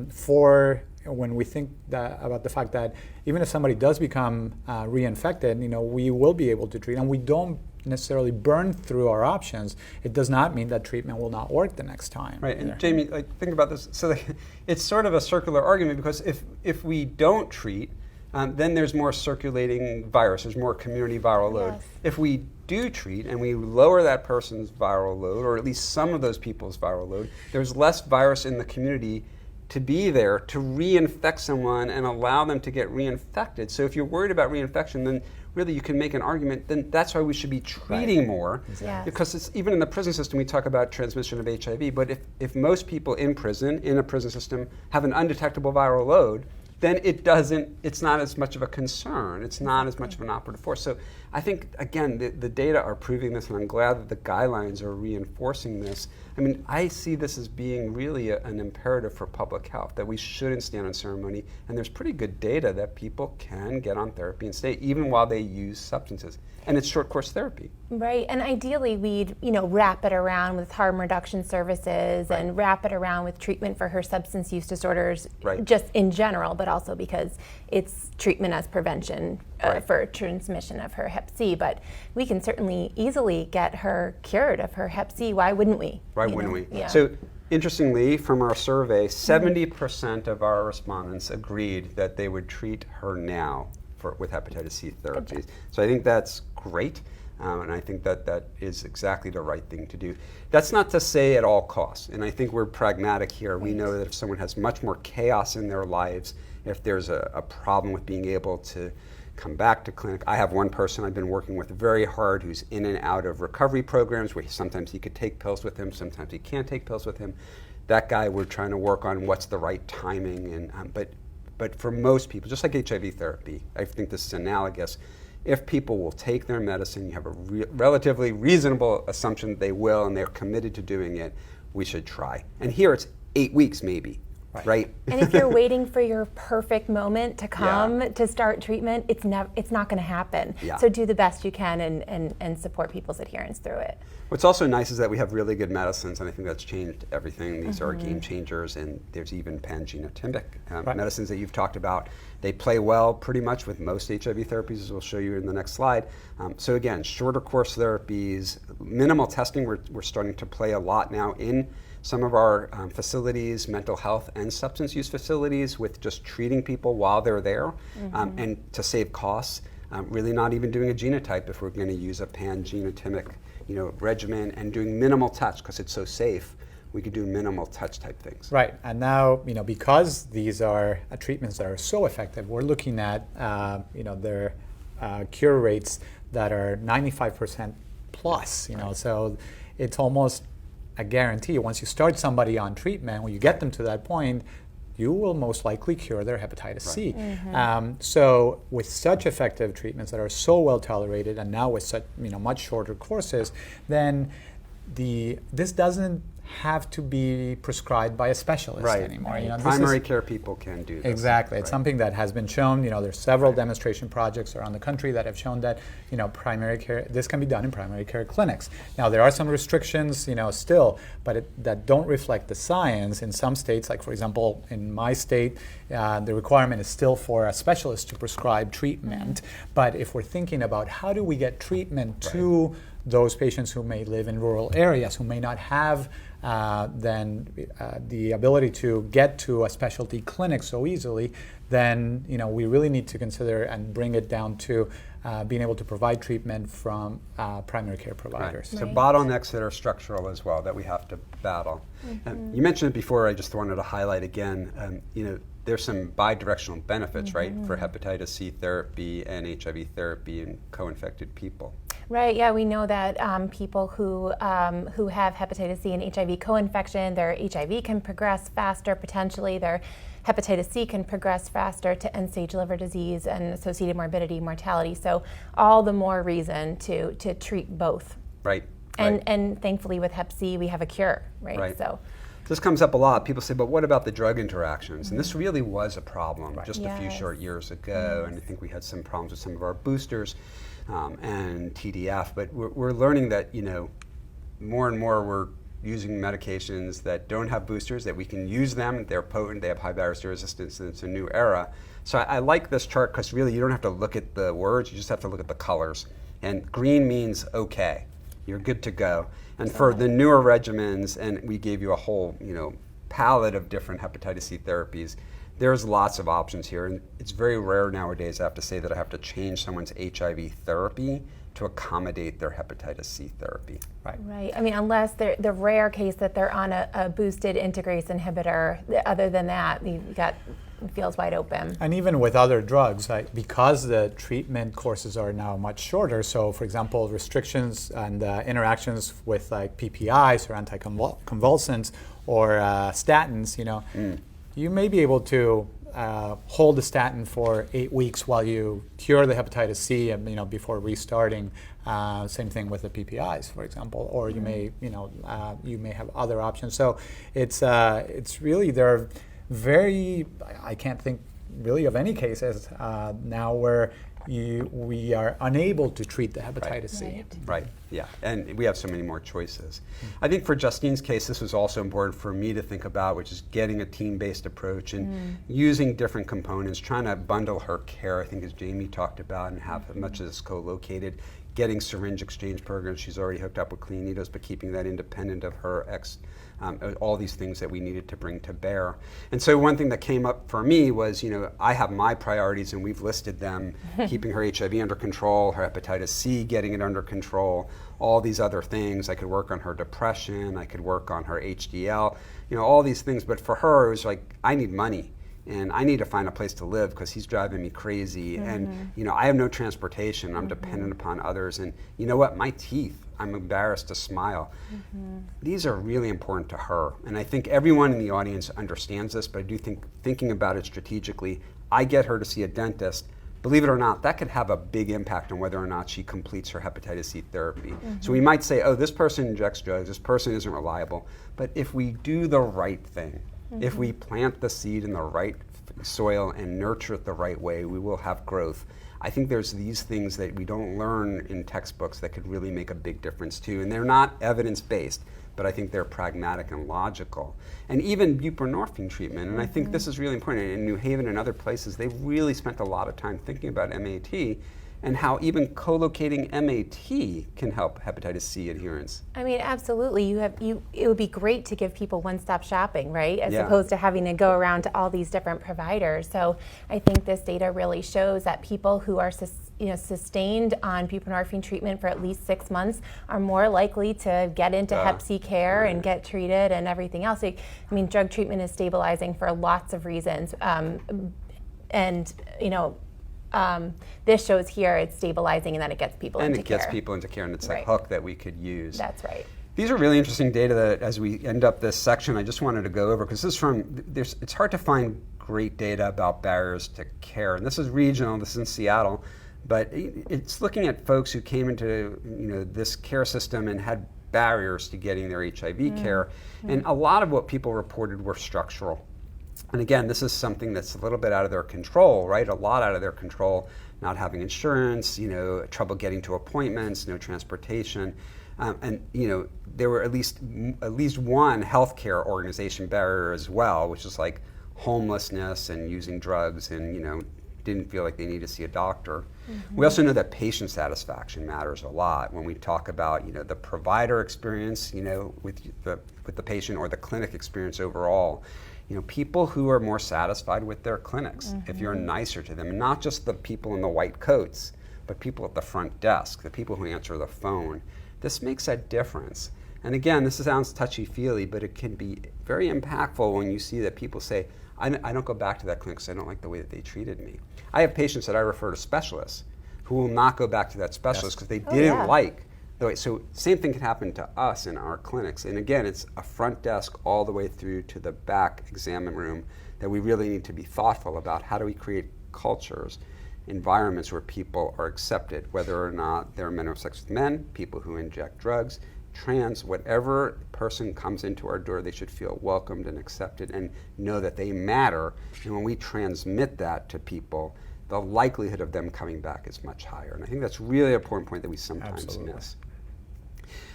for when we think about the fact that even if somebody does become reinfected, we will be able to treat, and we don't necessarily burn through our options. It does not mean that treatment will not work the next time. Right, and Jamie, think about this. So it's sort of a circular argument, because if we don't treat, then there's more circulating virus, there's more community viral load. Yes. If we do treat and we lower that person's viral load, or at least some of those people's viral load, there's less virus in the community to be there to reinfect someone and allow them to get reinfected. So if you're worried about reinfection, then really you can make an argument, then that's why we should be treating more. Yes. Because it's, even in the prison system, we talk about transmission of HIV, but if most people in prison, in a prison system, have an undetectable viral load, then it's not as much of a concern. It's not as much of an operative force. So I think, again, the data are proving this, and I'm glad that the guidelines are reinforcing this. I mean, I see this as being really an imperative for public health, that we shouldn't stand on ceremony, and there's pretty good data that people can get on therapy and stay even while they use substances. And it's short course therapy. Right, and ideally we'd wrap it around with harm reduction services and wrap it around with treatment for her substance use disorders, just in general, but also because it's treatment as prevention for transmission of her Hep C. But we can certainly easily get her cured of her Hep C. Why wouldn't we? Why wouldn't we? Yeah. So interestingly, from our survey, 70% of our respondents agreed that they would treat her now with hepatitis C therapies. So I think that's great, and I think that is exactly the right thing to do. That's not to say at all costs, and I think we're pragmatic here. We know that if someone has much more chaos in their lives, if there's a problem with being able to come back to clinic. I have one person I've been working with very hard who's in and out of recovery programs where sometimes he could take pills with him, sometimes he can't take pills with him. That guy, we're trying to work on what's the right timing, and but for most people, just like HIV therapy, I think this is analogous. If people will take their medicine, you have a relatively reasonable assumption that they will, and they're committed to doing it, we should try. And here it's 8 weeks maybe, right? And if you're waiting for your perfect moment to come to start treatment, it's not going to happen. Yeah. So do the best you can and support people's adherence through it. What's also nice is that we have really good medicines, and I think that's changed everything. These are game changers, and there's even pan-genotypic medicines that you've talked about. They play well pretty much with most HIV therapies, as we'll show you in the next slide. So again, shorter course therapies, minimal testing, we're starting to play a lot now in some of our facilities, mental health and substance use facilities, with just treating people while they're there, and to save costs, really not even doing a genotype if we're going to use a pan-genotypic regimen, and doing minimal touch because it's so safe. We could do minimal touch type things. Right, and now because these are treatments that are so effective, we're looking at their cure rates that are 95% plus. So it's almost a guarantee. Once you start somebody on treatment, when you get them to that point, you will most likely cure their hepatitis C. So with such effective treatments that are so well tolerated, and now with such much shorter courses, then this doesn't have to be prescribed by a specialist anymore. Primary care people can do this. Exactly. It's something that has been shown. There's several demonstration projects around the country that have shown that primary care, this can be done in primary care clinics. Now there are some restrictions still, but that don't reflect the science. In some states, like for example in my state, the requirement is still for a specialist to prescribe treatment. But if we're thinking about how do we get treatment to those patients who may live in rural areas, who may not have the ability to get to a specialty clinic so easily, then we really need to consider and bring it down to being able to provide treatment from primary care providers. So bottlenecks that are structural as well that we have to battle. You mentioned it before, I just wanted to highlight again, there's some bidirectional benefits, for hepatitis C therapy and HIV therapy in co-infected people. Right, yeah, we know that people who have hepatitis C and HIV co-infection, their HIV can progress faster, potentially their hepatitis C can progress faster to end-stage liver disease and associated morbidity, mortality. So all the more reason to treat both. Right. And thankfully with Hep C, we have a cure, right? So this comes up a lot. People say, but what about the drug interactions? And this really was a problem just a few short years ago, and I think we had some problems with some of our boosters and TDF, but we're learning that more and more we're using medications that don't have boosters, that we can use them, they're potent, they have high barriers to resistance, and it's a new era. So I like this chart because really you don't have to look at the words, you just have to look at the colors. And green means okay, you're good to go. And for the newer regimens, and we gave you a whole palette of different hepatitis C therapies, there's lots of options here, and it's very rare nowadays, I have to say, that I have to change someone's HIV therapy to accommodate their hepatitis C therapy. Right. I mean, unless the rare case that they're on a boosted integrase inhibitor, other than that, you've got fields wide open. And even with other drugs, because the treatment courses are now much shorter, so for example, restrictions and interactions with like PPIs or anticonvulsants or statins, you may be able to hold the statin for 8 weeks while you cure the hepatitis C, before restarting. Same thing with the PPIs, for example, or you may, you may have other options. So it's really, there are I can't think really of any cases now where we are unable to treat the hepatitis C. Right, yeah, and we have so many more choices. I think for Justine's case, this was also important for me to think about, which is getting a team-based approach and using different components, trying to bundle her care, I think as Jamie talked about, and have as much as co-located, getting syringe exchange programs. She's already hooked up with Clean Needles, but keeping that independent of her all these things that we needed to bring to bear. And so one thing that came up for me was, I have my priorities and we've listed them, keeping her HIV under control, her hepatitis C, getting it under control, all these other things. I could work on her depression, I could work on her HDL, all these things. But for her, it was like, I need money. And I need to find a place to live because he's driving me crazy. And I have no transportation. I'm dependent upon others. And you know what? My teeth, I'm embarrassed to smile. These are really important to her. And I think everyone in the audience understands this, but I do think thinking about it strategically, I get her to see a dentist. Believe it or not, that could have a big impact on whether or not she completes her hepatitis C therapy. So we might say, oh, this person injects drugs, this person isn't reliable. But if we do the right thing, if we plant the seed in the right soil and nurture it the right way, we will have growth. I think there's these things that we don't learn in textbooks that could really make a big difference too. And they're not evidence-based, but I think they're pragmatic and logical. And even buprenorphine treatment, and I think this is really important. In New Haven and other places, they've really spent a lot of time thinking about MAT and how even co-locating MAT can help hepatitis C adherence. I mean, absolutely. It would be great to give people one-stop shopping, right? As opposed to having to go around to all these different providers. So I think this data really shows that people who are sustained on buprenorphine treatment for at least 6 months are more likely to get into Hep C care and get treated and everything else. Drug treatment is stabilizing for lots of reasons. This shows here it's stabilizing and that it gets people into care. And it gets people into care, and it's a hook that we could use. That's right. These are really interesting data that as we end up this section, I just wanted to go over, because this is it's hard to find great data about barriers to care. And this is regional, this is in Seattle, but it's looking at folks who came into this care system and had barriers to getting their HIV care. And a lot of what people reported were structural. And again, this is something that's a little bit out of their control, right? A lot out of their control, not having insurance, trouble getting to appointments, no transportation. There were at least one healthcare organization barrier as well, which is like homelessness and using drugs and, didn't feel like they needed to see a doctor. We also know that patient satisfaction matters a lot when we talk about, the provider experience, with the patient, or the clinic experience overall. People who are more satisfied with their clinics, if you're nicer to them, and not just the people in the white coats, but people at the front desk, the people who answer the phone. This makes a difference. And again, this sounds touchy-feely, but it can be very impactful when you see that people say, I don't go back to that clinic because I don't like the way that they treated me. I have patients that I refer to specialists who will not go back to that specialist because they didn't like the way. So same thing can happen to us in our clinics. And again, it's a front desk all the way through to the back exam room that we really need to be thoughtful about. How do we create cultures, environments where people are accepted, whether or not they're men who have sex with men, people who inject drugs, trans, whatever person comes into our door, they should feel welcomed and accepted and know that they matter. And when we transmit that to people, the likelihood of them coming back is much higher. And I think that's really an important point that we sometimes miss.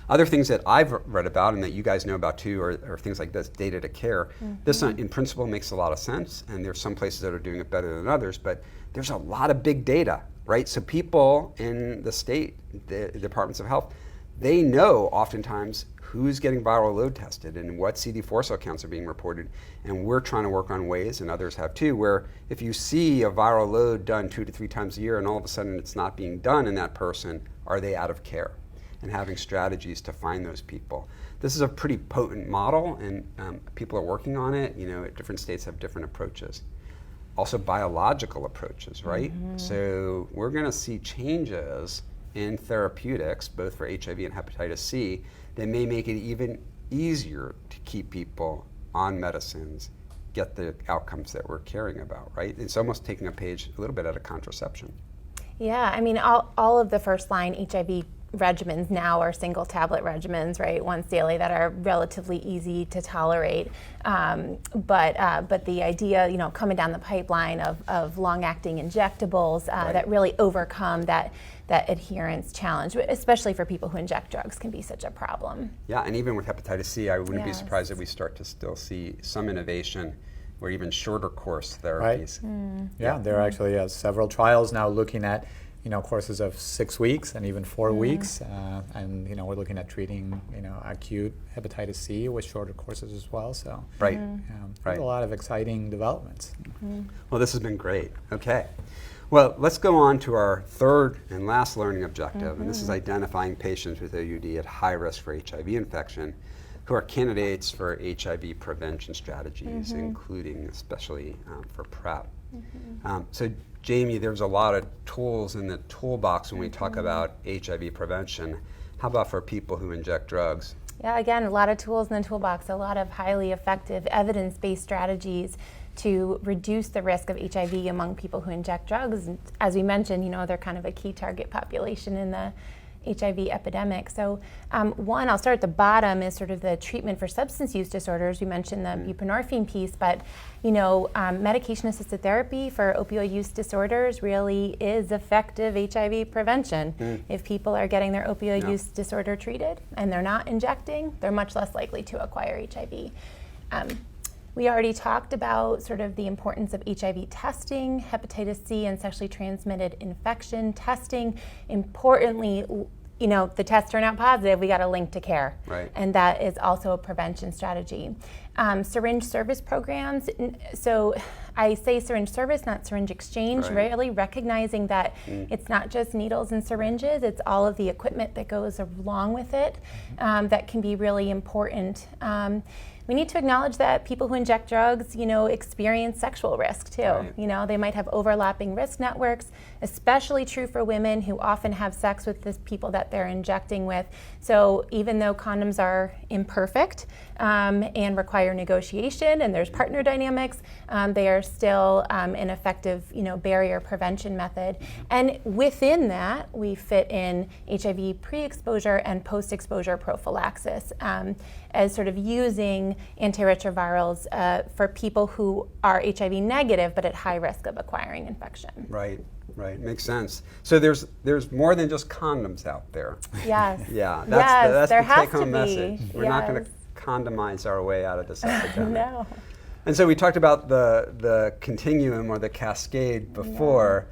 Other things that I've read about and that you guys know about too are things like this, data to care. This in principle makes a lot of sense, and there's some places that are doing it better than others, but there's a lot of big data, right? So people in the state, the departments of health, they know oftentimes who's getting viral load tested and what CD4 cell counts are being reported. And we're trying to work on ways, and others have too, where if you see a viral load done 2 to 3 times a year and all of a sudden it's not being done in that person, are they out of care? And having strategies to find those people. This is a pretty potent model, and people are working on it. Different states have different approaches. Also biological approaches, right? So we're gonna see changes in therapeutics, both for HIV and hepatitis C, that may make it even easier to keep people on medicines, get the outcomes that we're caring about, right? It's almost taking a page a little bit out of contraception. Yeah, I mean, all of the first-line HIV regimens now are single tablet regimens, right? Once daily, that are relatively easy to tolerate. But the idea, coming down the pipeline of long-acting injectables that really overcome that adherence challenge, especially for people who inject drugs, can be such a problem. Yeah, and even with hepatitis C, I wouldn't be surprised if we start to still see some innovation where even shorter course therapies. Yeah, there are actually several trials now looking at courses of 6 weeks and even 4 weeks, and we're looking at treating acute hepatitis C with shorter courses as well. So there's a lot of exciting developments. Well, this has been great. Okay, well, let's go on to our third and last learning objective, and this is identifying patients with OUD at high risk for HIV infection who are candidates for HIV prevention strategies, including especially for PrEP. So Jamie, there's a lot of tools in the toolbox when we talk about HIV prevention. How about for people who inject drugs? Yeah, again, a lot of tools in the toolbox, a lot of highly effective evidence-based strategies to reduce the risk of HIV among people who inject drugs. And as we mentioned, they're kind of a key target population in the HIV epidemic. So one, I'll start at the bottom, is sort of the treatment for substance use disorders. We mentioned the buprenorphine piece, but medication-assisted therapy for opioid use disorders really is effective HIV prevention. If people are getting their opioid use disorder treated and they're not injecting, they're much less likely to acquire HIV. We already talked about sort of the importance of HIV testing, hepatitis C, and sexually transmitted infection testing. Importantly, the tests turn out positive, we got a link to care. Right. And that is also a prevention strategy. Syringe service programs. So I say syringe service, not syringe exchange, really recognizing that it's not just needles and syringes, it's all of the equipment that goes along with it that can be really important. We need to acknowledge that people who inject drugs, experience sexual risk too. Right. They might have overlapping risk networks, especially true for women who often have sex with the people that they're injecting with. So even though condoms are imperfect and require negotiation and there's partner dynamics, they are still an effective, barrier prevention method. And within that, we fit in HIV pre-exposure and post-exposure prophylaxis as sort of using antiretrovirals for people who are HIV negative but at high risk of acquiring infection. Right, makes sense. So there's more than just condoms out there. Yes. Yeah, that's there the has take-home to be. message. We're not going to condomize our way out of this epidemic. No. And so we talked about the continuum or the cascade before.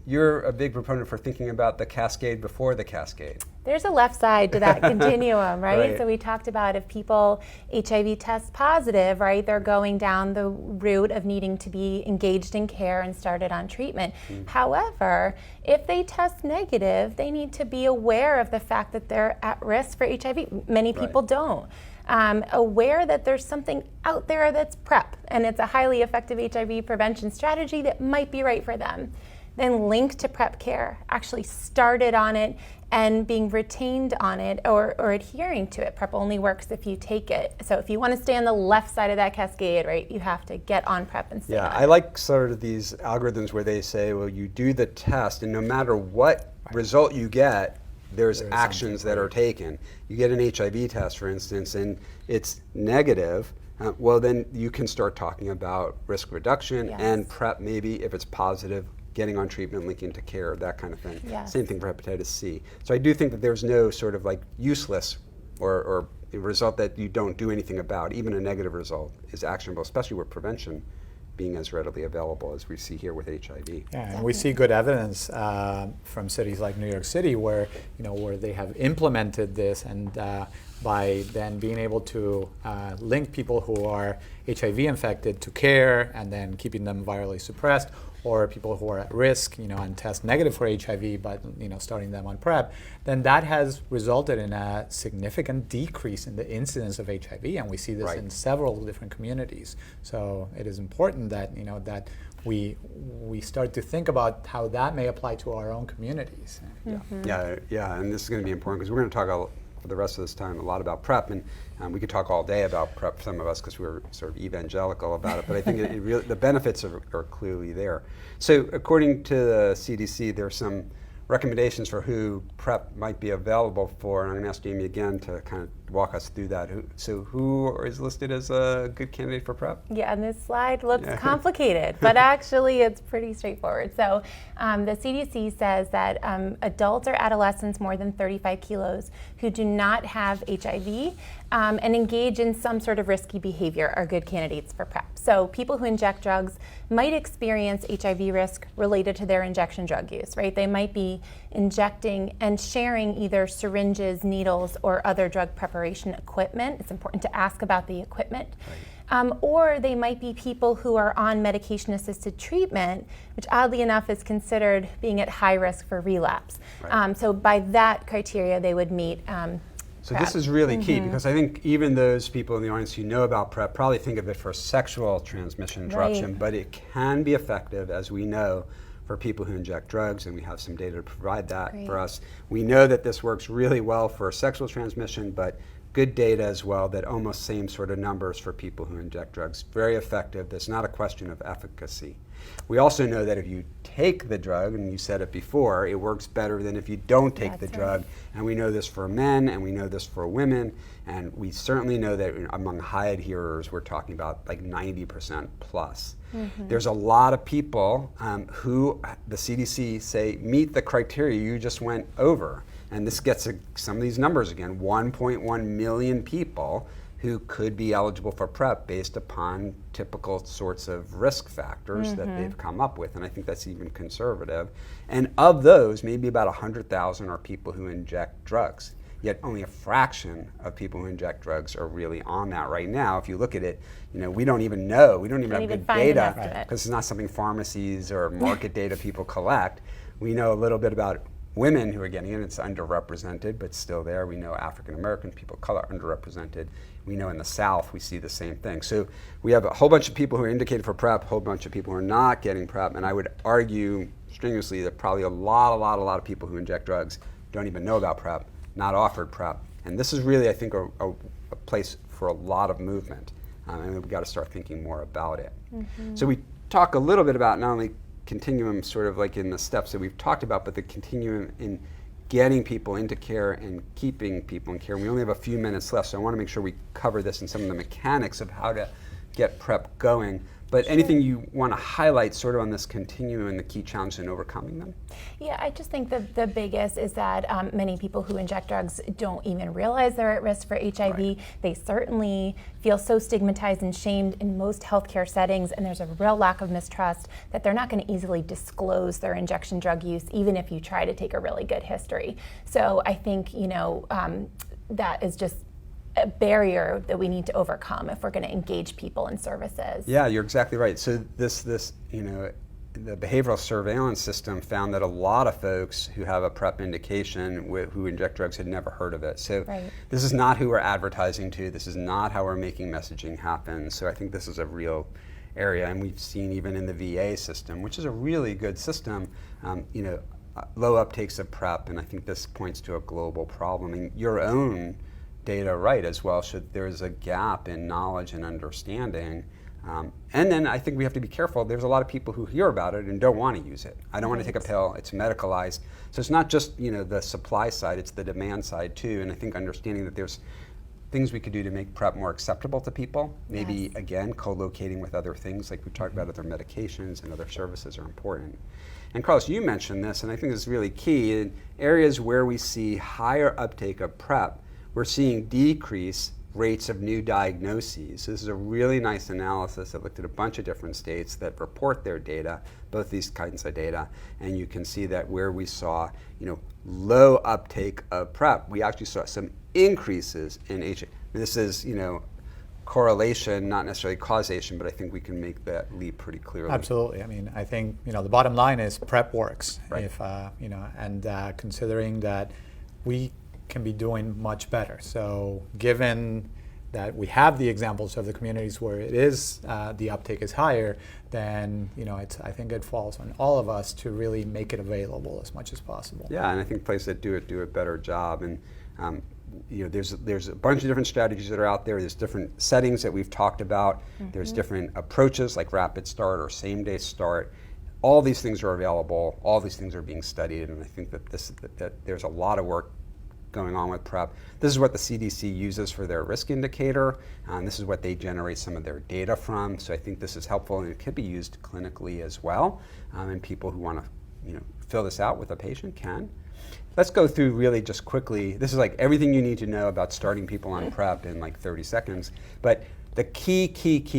You're a big proponent for thinking about the cascade before the cascade. There's a left side to that continuum, right? Right? So we talked about if people HIV test positive, right, they're going down the route of needing to be engaged in care and started on treatment. However, if they test negative, they need to be aware of the fact that they're at risk for HIV. Many people don't. Aware that there's something out there that's PrEP, and it's a highly effective HIV prevention strategy that might be right for them. Then link to PrEP care, actually started on it and being retained on it or adhering to it. PrEP only works if you take it. So if you want to stay on the left side of that cascade, right, you have to get on PrEP and stay on it. I like sort of these algorithms where they say, well, you do the test, and no matter what result you get, there's actions that are taken. You get an HIV test, for instance, and it's negative. Well, then you can start talking about risk reduction and PrEP, maybe if it's positive, getting on treatment, linking to care, that kind of thing. Yes. Same thing for hepatitis C. So I do think that there's no sort of like useless or a result that you don't do anything about. Even a negative result is actionable, especially where prevention being as readily available as we see here with HIV. Yeah, and we see good evidence from cities like New York City where they have implemented this, and by then being able to link people who are HIV infected to care and then keeping them virally suppressed, or people who are at risk, and test negative for HIV, but starting them on PrEP, then that has resulted in a significant decrease in the incidence of HIV, and we see this in several different communities. So it is important that that we start to think about how that may apply to our own communities. Yeah, and this is going to be important because we're going to talk for the rest of this time a lot about PrEP, and we could talk all day about PrEP, some of us, because we're sort of evangelical about it, but I think it really, the benefits are clearly there. So according to the CDC, there are some recommendations for who PrEP might be available for, and I'm going to ask Jamie again to kind of walk us through that. Who is listed as a good candidate for PrEP? Yeah, and this slide looks complicated, but actually it's pretty straightforward. So the CDC says that adults or adolescents more than 35 kilos who do not have HIV and engage in some sort of risky behavior are good candidates for PrEP. So people who inject drugs might experience HIV risk related to their injection drug use, right? They might be injecting and sharing either syringes, needles, or other drug preparation equipment. It's important to ask about the equipment. Or they might be people who are on medication-assisted treatment, which oddly enough is considered being at high risk for relapse. So by that criteria, they would meet So PrEP. this is really key, because I think even those people in the audience who know about PrEP probably think of it for sexual transmission interruption, but it can be effective, as we know, for people who inject drugs, and we have some data to provide that for us. We know that this works really well for sexual transmission, but good data as well that almost same sort of numbers for people who inject drugs. Very effective. There's not a question of efficacy. We also know that if you take the drug, and you said it before, it works better than if you don't take the drug. And we know this for men, and we know this for women, and we certainly know that among high adherers, we're talking about like 90% plus. There's a lot of people who the CDC say meet the criteria you just went over. And this gets some of these numbers again, 1.1 million people who could be eligible for PrEP based upon typical sorts of risk factors that they've come up with, and I think that's even conservative. And of those, maybe about 100,000 are people who inject drugs. Yet only a fraction of people who inject drugs are really on that right now. If you look at it, we don't even know. We don't even have good data, because it's not something pharmacies or market data people collect. We know a little bit about women who are getting it. It's underrepresented, but still there. We know African American people of color are underrepresented. We know in the South we see the same thing. So we have a whole bunch of people who are indicated for PrEP, a whole bunch of people who are not getting PrEP, and I would argue strenuously that probably a lot of people who inject drugs don't even know about PrEP, not offered PrEP. And this is really, I think, a place for a lot of movement, and we've got to start thinking more about it. So we talk a little bit about not only continuum sort of like in the steps that we've talked about, but the continuum in getting people into care and keeping people in care. We only have a few minutes left, so I want to make sure we cover this and some of the mechanics of how to get PrEP going. But anything you want to highlight sort of on this continuum and the key challenges in overcoming them? Yeah, I just think that the biggest is that many people who inject drugs don't even realize they're at risk for HIV. They certainly feel so stigmatized and shamed in most healthcare settings, and there's a real lack of mistrust that they're not going to easily disclose their injection drug use, even if you try to take a really good history. So I think, that is just a barrier that we need to overcome if we're going to engage people in services. Yeah, you're exactly right. So this the behavioral surveillance system found that a lot of folks who have a PrEP indication who inject drugs had never heard of it. So this is not who we're advertising to. This is not how we're making messaging happen. So I think this is a real area, and we've seen even in the VA system, which is a really good system, low uptakes of PrEP, and I think this points to a global problem. And your own data as well, there's a gap in knowledge and understanding. And then I think we have to be careful. There's a lot of people who hear about it and don't want to use it. I don't want to take a pill. It's medicalized. So it's not just the supply side, it's the demand side too. And I think understanding that there's things we could do to make PrEP more acceptable to people, maybe again co-locating with other things like we talked about, other medications and other services are important. And Carlos, you mentioned this, and I think this is really key. In areas where we see higher uptake of PrEP, we're seeing decrease rates of new diagnoses. So this is a really nice analysis that looked at a bunch of different states that report their data, both these kinds of data, and you can see that where we saw, low uptake of PrEP, we actually saw some increases in HIV. This is, correlation, not necessarily causation, but I think we can make that leap pretty clearly. Absolutely. I mean, I think the bottom line is PrEP works. Right. If considering that we can be doing much better. So given that we have the examples of the communities where it is the uptake is higher, then I think it falls on all of us to really make it available as much as possible. Yeah, and I think places that do a better job. And there's a bunch of different strategies that are out there. There's different settings that we've talked about. Mm-hmm. There's different approaches like rapid start or same-day start. All these things are available. All these things are being studied, and I think that there's a lot of work going on with PrEP. This is what the CDC uses for their risk indicator. This is what they generate some of their data from. So I think this is helpful, and it could be used clinically as well. And people who want to, fill this out with a patient can. Let's go through really just quickly. This is like everything you need to know about starting people on PrEP in like 30 seconds. But the key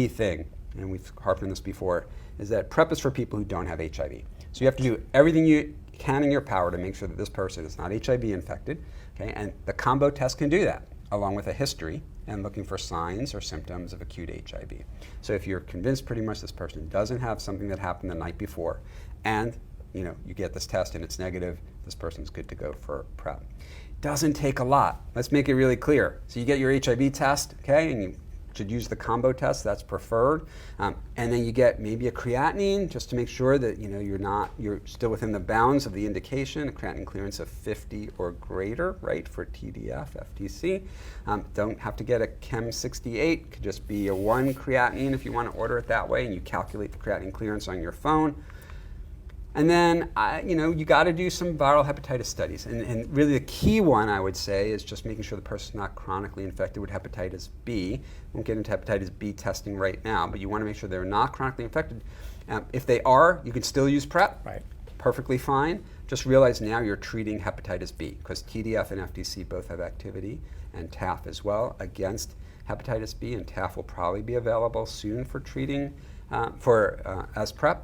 thing, and we've harped on this before, is that PrEP is for people who don't have HIV. So you have to do everything you can in your power to make sure that this person is not HIV infected. Okay, and the combo test can do that, along with a history and looking for signs or symptoms of acute HIV. So if you're convinced pretty much this person doesn't have something that happened the night before, and you get this test and it's negative, this person's good to go for PrEP. Doesn't take a lot. Let's make it really clear. So you get your HIV test, okay, and you should use the combo test, that's preferred. And then you get maybe a creatinine just to make sure that you're still within the bounds of the indication, a creatinine clearance of 50 or greater, right, for TDF, FTC. Don't have to get a Chem 68, could just be a 1 creatinine if you want to order it that way, and you calculate the creatinine clearance on your phone. And then, you got to do some viral hepatitis studies. And really the key one, I would say, is just making sure the person's not chronically infected with hepatitis B. Won't get into hepatitis B testing right now, but you want to make sure they're not chronically infected. If they are, you can still use PrEP. Right. Perfectly fine. Just realize now you're treating hepatitis B, because TDF and FTC both have activity, and TAF as well, against hepatitis B, and TAF will probably be available soon for treating as PrEP.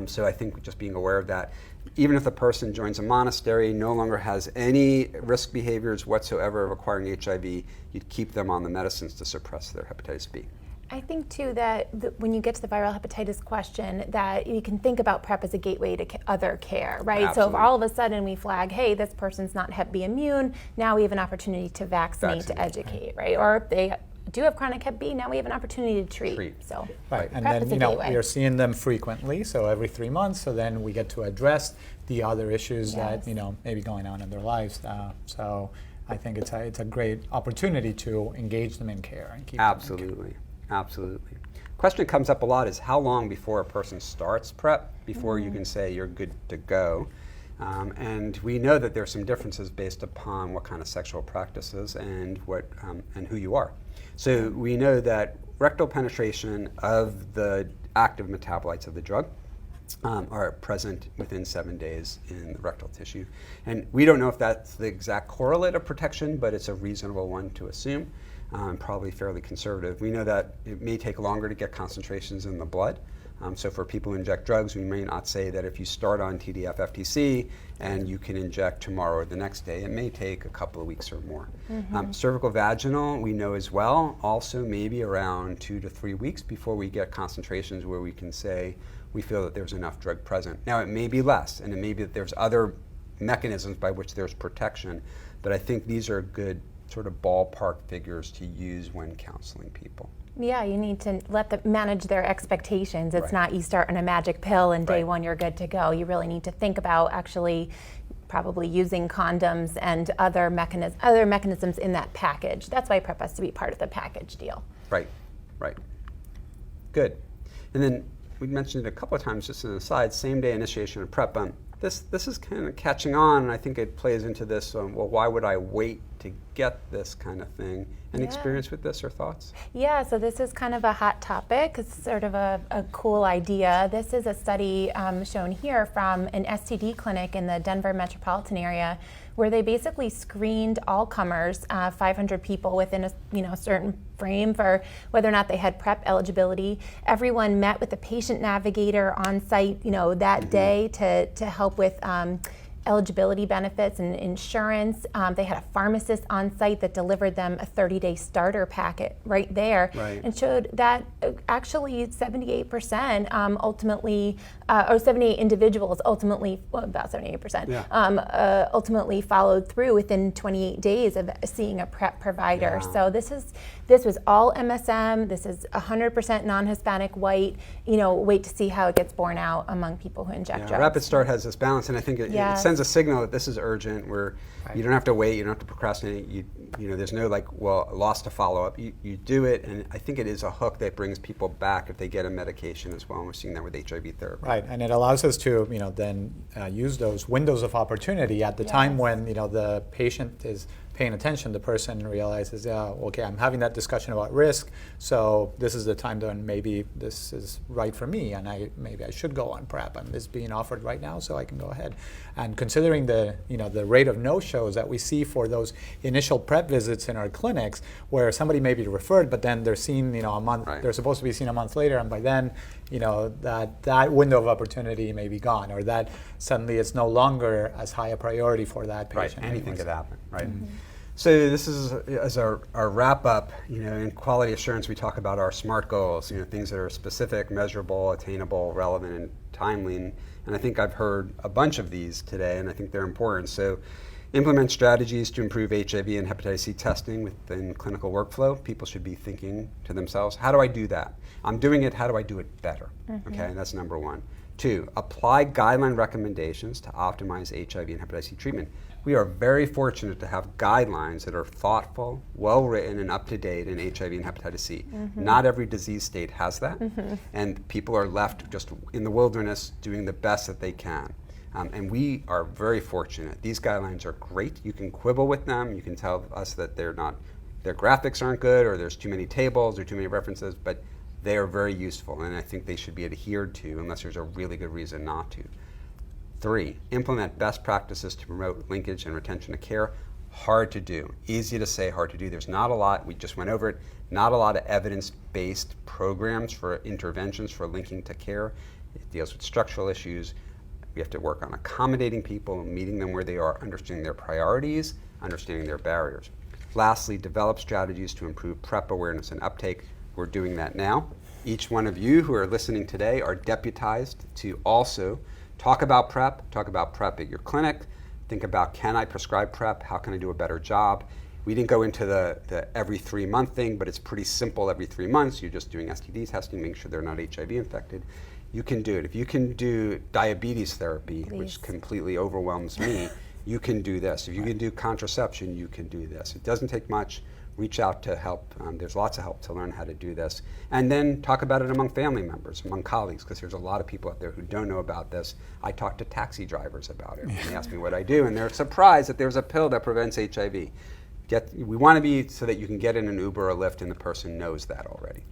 So I think just being aware of that, even if the person joins a monastery, no longer has any risk behaviors whatsoever of acquiring HIV, you'd keep them on the medicines to suppress their hepatitis B. I think too that when you get to the viral hepatitis question, that you can think about PrEP as a gateway to other care, right? Absolutely. So if all of a sudden we flag, hey, this person's not Hep B immune, now we have an opportunity to vaccinate. To educate, right? Or if they do have chronic Hep B, now we have an opportunity to treat. So right, and PrEP then is a gateway. we are seeing them frequently, so every 3 months. So then we get to address the other issues that maybe going on in their lives. So I think it's a great opportunity to engage them in care and keep Absolutely, them in care. Absolutely. Question comes up a lot is how long before a person starts PrEP before you can say you're good to go. And we know that there are some differences based upon what kind of sexual practices and and who you are. So we know that rectal penetration of the active metabolites of the drug are present within 7 days in the rectal tissue. And we don't know if that's the exact correlate of protection, but it's a reasonable one to assume, probably fairly conservative. We know that it may take longer to get concentrations in the blood. So for people who inject drugs, we may not say that if you start on TDF FTC and you can inject tomorrow or the next day, it may take a couple of weeks or more. Cervical vaginal, we know as well, also maybe around 2 to 3 weeks before we get concentrations where we can say we feel that there's enough drug present. Now it may be less, and it may be that there's other mechanisms by which there's protection, but I think these are good sort of ballpark figures to use when counseling people. Yeah, you need to let them manage their expectations. It's not you start on a magic pill and day one you're good to go. You really need to think about actually probably using condoms and other mechanisms in that package. That's why PrEP has to be part of the package deal. Right. Good. And then we mentioned it a couple of times just as an aside, same-day initiation of PrEP. This is kind of catching on, and I think it plays into this, well, why would I wait to get this kind of thing? Any experience with this or thoughts? Yeah, so this is kind of a hot topic. It's sort of a cool idea. This is a study shown here from an STD clinic in the Denver metropolitan area, where they basically screened all comers, 500 people within a certain frame for whether or not they had PrEP eligibility. Everyone met with a patient navigator on site, that day to help with eligibility benefits and insurance. They had a pharmacist on site that delivered them a 30-day starter packet right there, and showed that actually 78% ultimately, or 78 individuals ultimately, well, about 78%, ultimately followed through within 28 days of seeing a PrEP provider. So this was all MSM. This is 100% non-Hispanic white. Wait to see how it gets borne out among people who inject drugs. Rapid Start has this balance, and I think it sends a signal that this is urgent, where you don't have to wait, you don't have to procrastinate. There's no loss to follow up. You do it, and I think it is a hook that brings people back if they get a medication as well. And we're seeing that with HIV therapy. Right, and it allows us to then use those windows of opportunity at the time when the patient is paying attention. The person realizes, okay, I'm having that discussion about risk, so this is the time when maybe this is right for me, and maybe I should go on PrEP, and this is being offered right now, so I can go ahead. And considering the rate of no-shows that we see for those initial PrEP visits in our clinics, where somebody may be referred, but then they're seen a month, they're supposed to be seen a month later, and by then that window of opportunity may be gone, or that suddenly it's no longer as high a priority for that patient. Right, anything could happen, right? Mm-hmm. So this is as our wrap up. In quality assurance, we talk about our SMART goals. Things that are specific, measurable, attainable, relevant, and timely. And I think I've heard a bunch of these today, and I think they're important. So, implement strategies to improve HIV and hepatitis C testing within clinical workflow. People should be thinking to themselves, how do I do that? I'm doing it. How do I do it better? Mm-hmm. Okay, and that's number one. 2, apply guideline recommendations to optimize HIV and hepatitis C treatment. We are very fortunate to have guidelines that are thoughtful, well-written, and up-to-date in HIV and hepatitis C. Mm-hmm. Not every disease state has that, and people are left just in the wilderness doing the best that they can. And we are very fortunate. These guidelines are great. You can quibble with them. You can tell us that their graphics aren't good, or there's too many tables or too many references, but they are very useful, and I think they should be adhered to unless there's a really good reason not to. 3, implement best practices to promote linkage and retention of care. Hard to do. Easy to say, hard to do. There's not a lot, we just went over it, not a lot of evidence-based programs for interventions for linking to care. It deals with structural issues. We have to work on accommodating people, meeting them where they are, understanding their priorities, understanding their barriers. Lastly, develop strategies to improve PrEP awareness and uptake. We're doing that now. Each one of you who are listening today are deputized to also talk about PrEP at your clinic, think about, can I prescribe PrEP, how can I do a better job? We didn't go into the every 3-month thing, but it's pretty simple. Every 3 months, you're just doing STD testing, making sure they're not HIV infected. You can do it. If you can do diabetes therapy, which completely overwhelms me, you can do this. If you can do contraception, you can do this. It doesn't take much. Reach out to help. There's lots of help to learn how to do this. And then talk about it among family members, among colleagues, because there's a lot of people out there who don't know about this. I talk to taxi drivers about it. They ask me what I do, and they're surprised that there's a pill that prevents HIV. We want to be so that you can get in an Uber or Lyft and the person knows that already.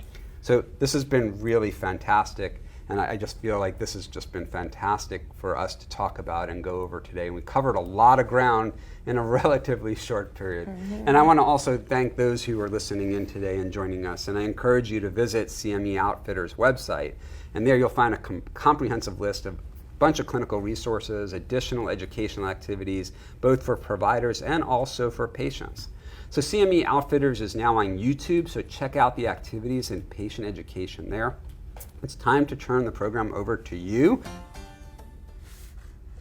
So this has been really fantastic. And I just feel like this has just been fantastic for us to talk about and go over today. And we covered a lot of ground in a relatively short period. Mm-hmm. And I want to also thank those who are listening in today and joining us. And I encourage you to visit CME Outfitters' website. And there you'll find a comprehensive list of a bunch of clinical resources, additional educational activities, both for providers and also for patients. So CME Outfitters is now on YouTube, so check out the activities and patient education there. It's time to turn the program over to you.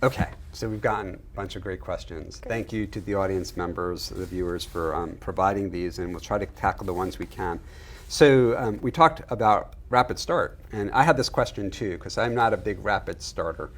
Okay, so we've gotten a bunch of great questions. Great. Thank you to the audience members, the viewers, for providing these, and we'll try to tackle the ones we can. So we talked about Rapid Start, and I had this question too, because I'm not a big Rapid Starter.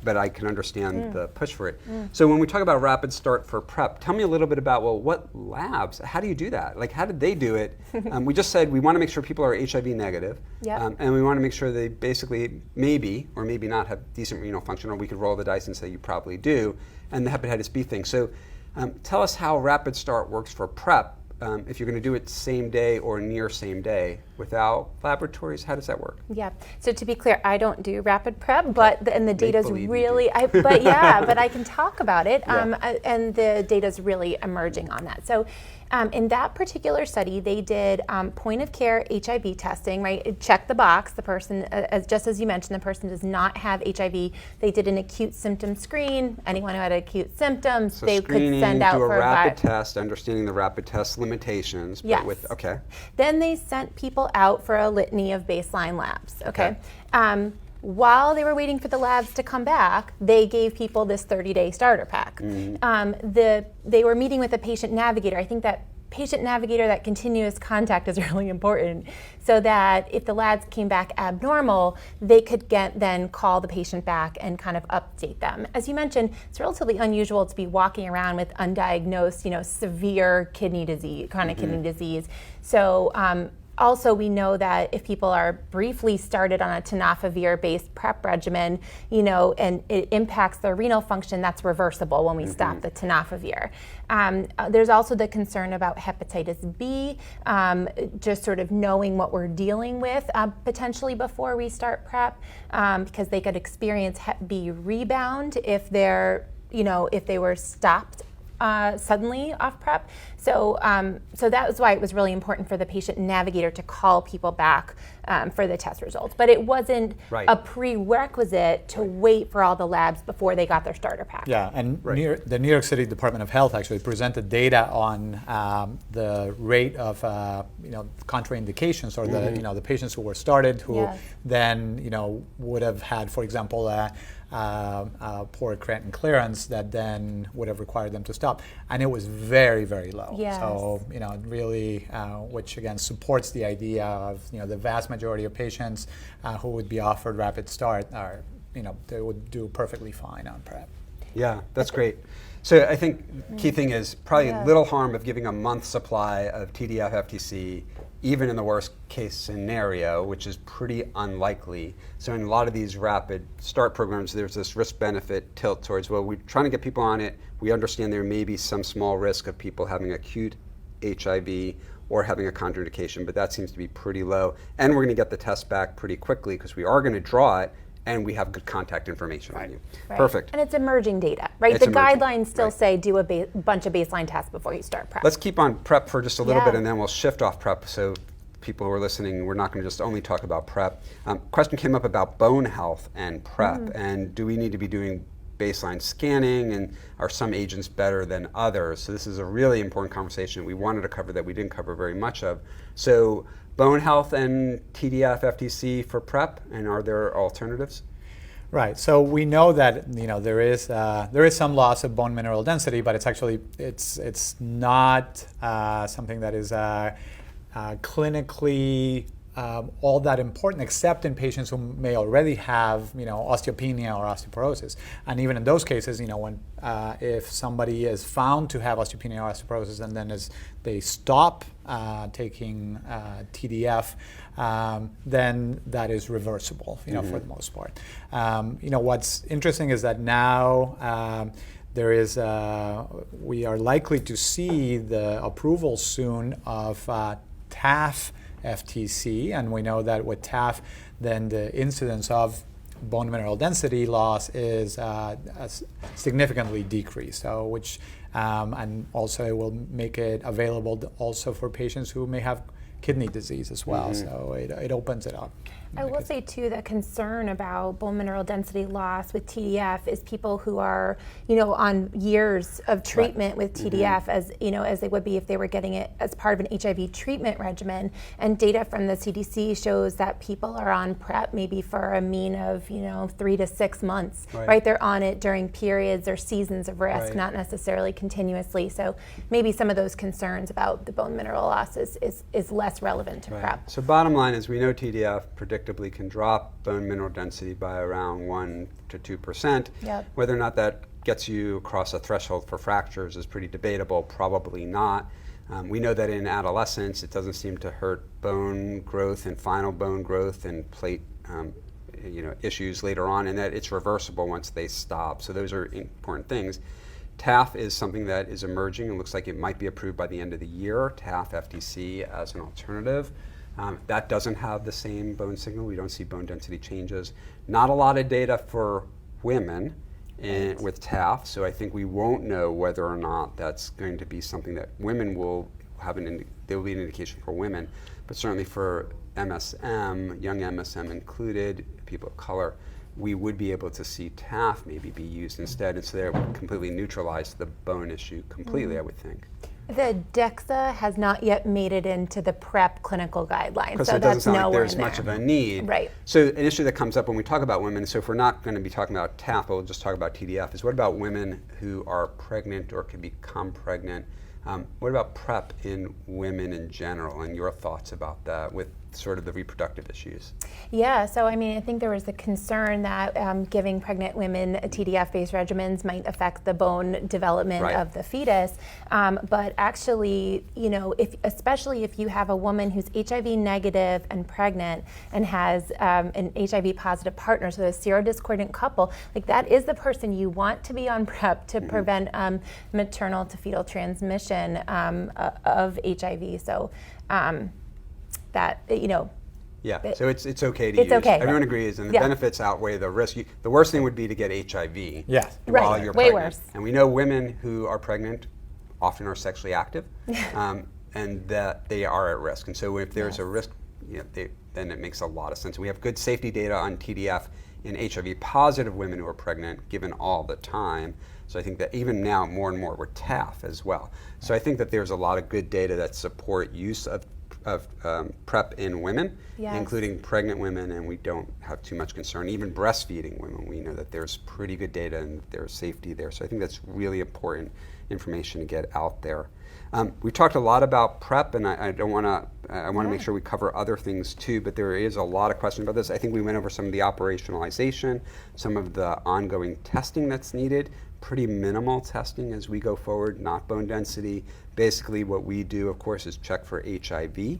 But I can understand the push for it. So when we talk about Rapid Start for PrEP, tell me a little bit about, what labs, how do you do that? Like, how did they do it? We just said we want to make sure people are HIV negative, and we want to make sure they basically maybe or maybe not have decent renal function, or we could roll the dice and say you probably do, and the hepatitis B thing. So Tell us how Rapid Start works for PrEP. If you're going to do it same day or near same day without laboratories, how does that work? Yeah. So to be clear, I don't do rapid PrEP, but and the data's believe you really, do. but yeah, but I can talk about it. Yeah. And the data's really emerging on that. So in that particular study, they did point of care HIV testing, right? Check the box. The person, just as you mentioned, the person does not have HIV. They did an acute symptom screen. Anyone who had acute symptoms, So they could send out do a for rapid test, understanding the rapid test limitations. Yes. But okay. Then they sent people out for a litany of baseline labs. Okay. While they were waiting for the labs to come back, they gave people this 30-day starter pack. They were meeting with a patient navigator. I think that patient navigator, that continuous contact is really important, so that if the labs came back abnormal, they could then call the patient back and kind of update them. As you mentioned, it's relatively unusual to be walking around with undiagnosed, severe kidney disease, chronic kidney disease. So also, we know that if people are briefly started on a tenofovir-based PrEP regimen, and it impacts their renal function, that's reversible when we stop the tenofovir. There's also the concern about hepatitis B, just sort of knowing what we're dealing with potentially before we start PrEP, because they could experience Hep B rebound if if they were stopped suddenly off PrEP. So that was why it was really important for the patient navigator to call people back for the test results. But it wasn't a prerequisite to wait for all the labs before they got their starter pack. Yeah, and the New York City Department of Health actually presented data on the rate of contraindications, or the patients who were started who then would have had, for example, poor creatinine clearance that then would have required them to stop, and it was very, very low. Yes. So really, which again supports the idea of the vast majority of patients who would be offered Rapid Start are they would do perfectly fine on PrEP. Yeah, that's great. So I think key thing is probably little harm of giving a month's supply of TDF FTC, even in the worst case scenario, which is pretty unlikely. So in a lot of these Rapid Start programs, there's this risk-benefit tilt towards, well, we're trying to get people on it. We understand there may be some small risk of people having acute HIV or having a contraindication, but that seems to be pretty low. And we're going to get the test back pretty quickly because we are going to draw it, and we have good contact information on you. Right. Perfect. And it's emerging data, right? It's the emerging. guidelines still say do a bunch of baseline tests before you start PrEP. Let's keep on PrEP for just a little bit, and then we'll shift off PrEP. So people who are listening, we're not going to just only talk about PrEP. Question came up about bone health and PrEP, and do we need to be doing baseline scanning, and are some agents better than others? So this is a really important conversation we wanted to cover that we didn't cover very much of. So bone health and TDF FTC for PrEP, and are there alternatives? Right. So we know that there is some loss of bone mineral density, but it's not something that is clinically all that important, except in patients who may already have osteopenia or osteoporosis. And even in those cases, when if somebody is found to have osteopenia or osteoporosis and then they stop taking TDF, then that is reversible, for the most part. What's interesting is that now we are likely to see the approval soon of TAF FTC, and we know that with TAF, then the incidence of bone mineral density loss is significantly decreased. So, which and also it will make it available also for patients who may have kidney disease as well. So it opens it up. I will say too, the concern about bone mineral density loss with TDF is people who are, on years of treatment with TDF, as they would be if they were getting it as part of an HIV treatment regimen. And data from the CDC shows that people are on PrEP maybe for a mean of 3 to 6 months. Right? They're on it during periods or seasons of risk, not necessarily continuously. So maybe some of those concerns about the bone mineral loss is less relevant to PrEP. So bottom line is we know TDF predictably can drop bone mineral density by around 1 to 2%. Whether or not that gets you across a threshold for fractures is pretty debatable, probably not. We know that in adolescence it doesn't seem to hurt bone growth and final bone growth and plate issues later on, and that it's reversible once they stop. So those are important things. TAF is something that is emerging and looks like it might be approved by the end of the year, TAF FTC as an alternative. That doesn't have the same bone signal. We don't see bone density changes. Not a lot of data for women with TAF, so I think we won't know whether or not that's going to be something that women will have there will be an indication for women, but certainly for MSM, young MSM included, people of color, we would be able to see TAF maybe be used instead, and so that would completely neutralize the bone issue completely, I would think. The DEXA has not yet made it into the PrEP clinical guidelines, Because so it doesn't that's sound like nowhere there's in much there. of a need. Right. So an issue that comes up when we talk about women, so if we're not going to be talking about TAF, but we'll just talk about TDF, is what about women who are pregnant or can become pregnant? What about PrEP in women in general, and your thoughts about that with sort of the reproductive issues? Yeah, so I mean, I think there was the concern that giving pregnant women TDF-based regimens might affect the bone development of the fetus. But actually, you know, especially if you have a woman who's HIV negative and pregnant and has an HIV positive partner, so a serodiscordant couple, like that is the person you want to be on PrEP to prevent maternal to fetal transmission of HIV. So that, you know. Yeah, so it's okay to use. Okay. Everyone agrees, and the benefits outweigh the risk. The worst thing would be to get HIV while you're way pregnant. Worse. And we know women who are pregnant often are sexually active, and that they are at risk. And so if there's a risk, you know, then it makes a lot of sense. We have good safety data on TDF in HIV positive women who are pregnant, given all the time. So I think that even now, more and more, we're TAF as well. So I think that there's a lot of good data that support use of PrEP in women, including pregnant women, and we don't have too much concern. Even breastfeeding women, we know that there's pretty good data and there's safety there. So I think that's really important information to get out there. We talked a lot about PrEP, and I want to make sure we cover other things too, but there is a lot of questions about this. I think we went over some of the operationalization, some of the ongoing testing that's needed, pretty minimal testing as we go forward, not bone density. Basically what we do, of course, is check for HIV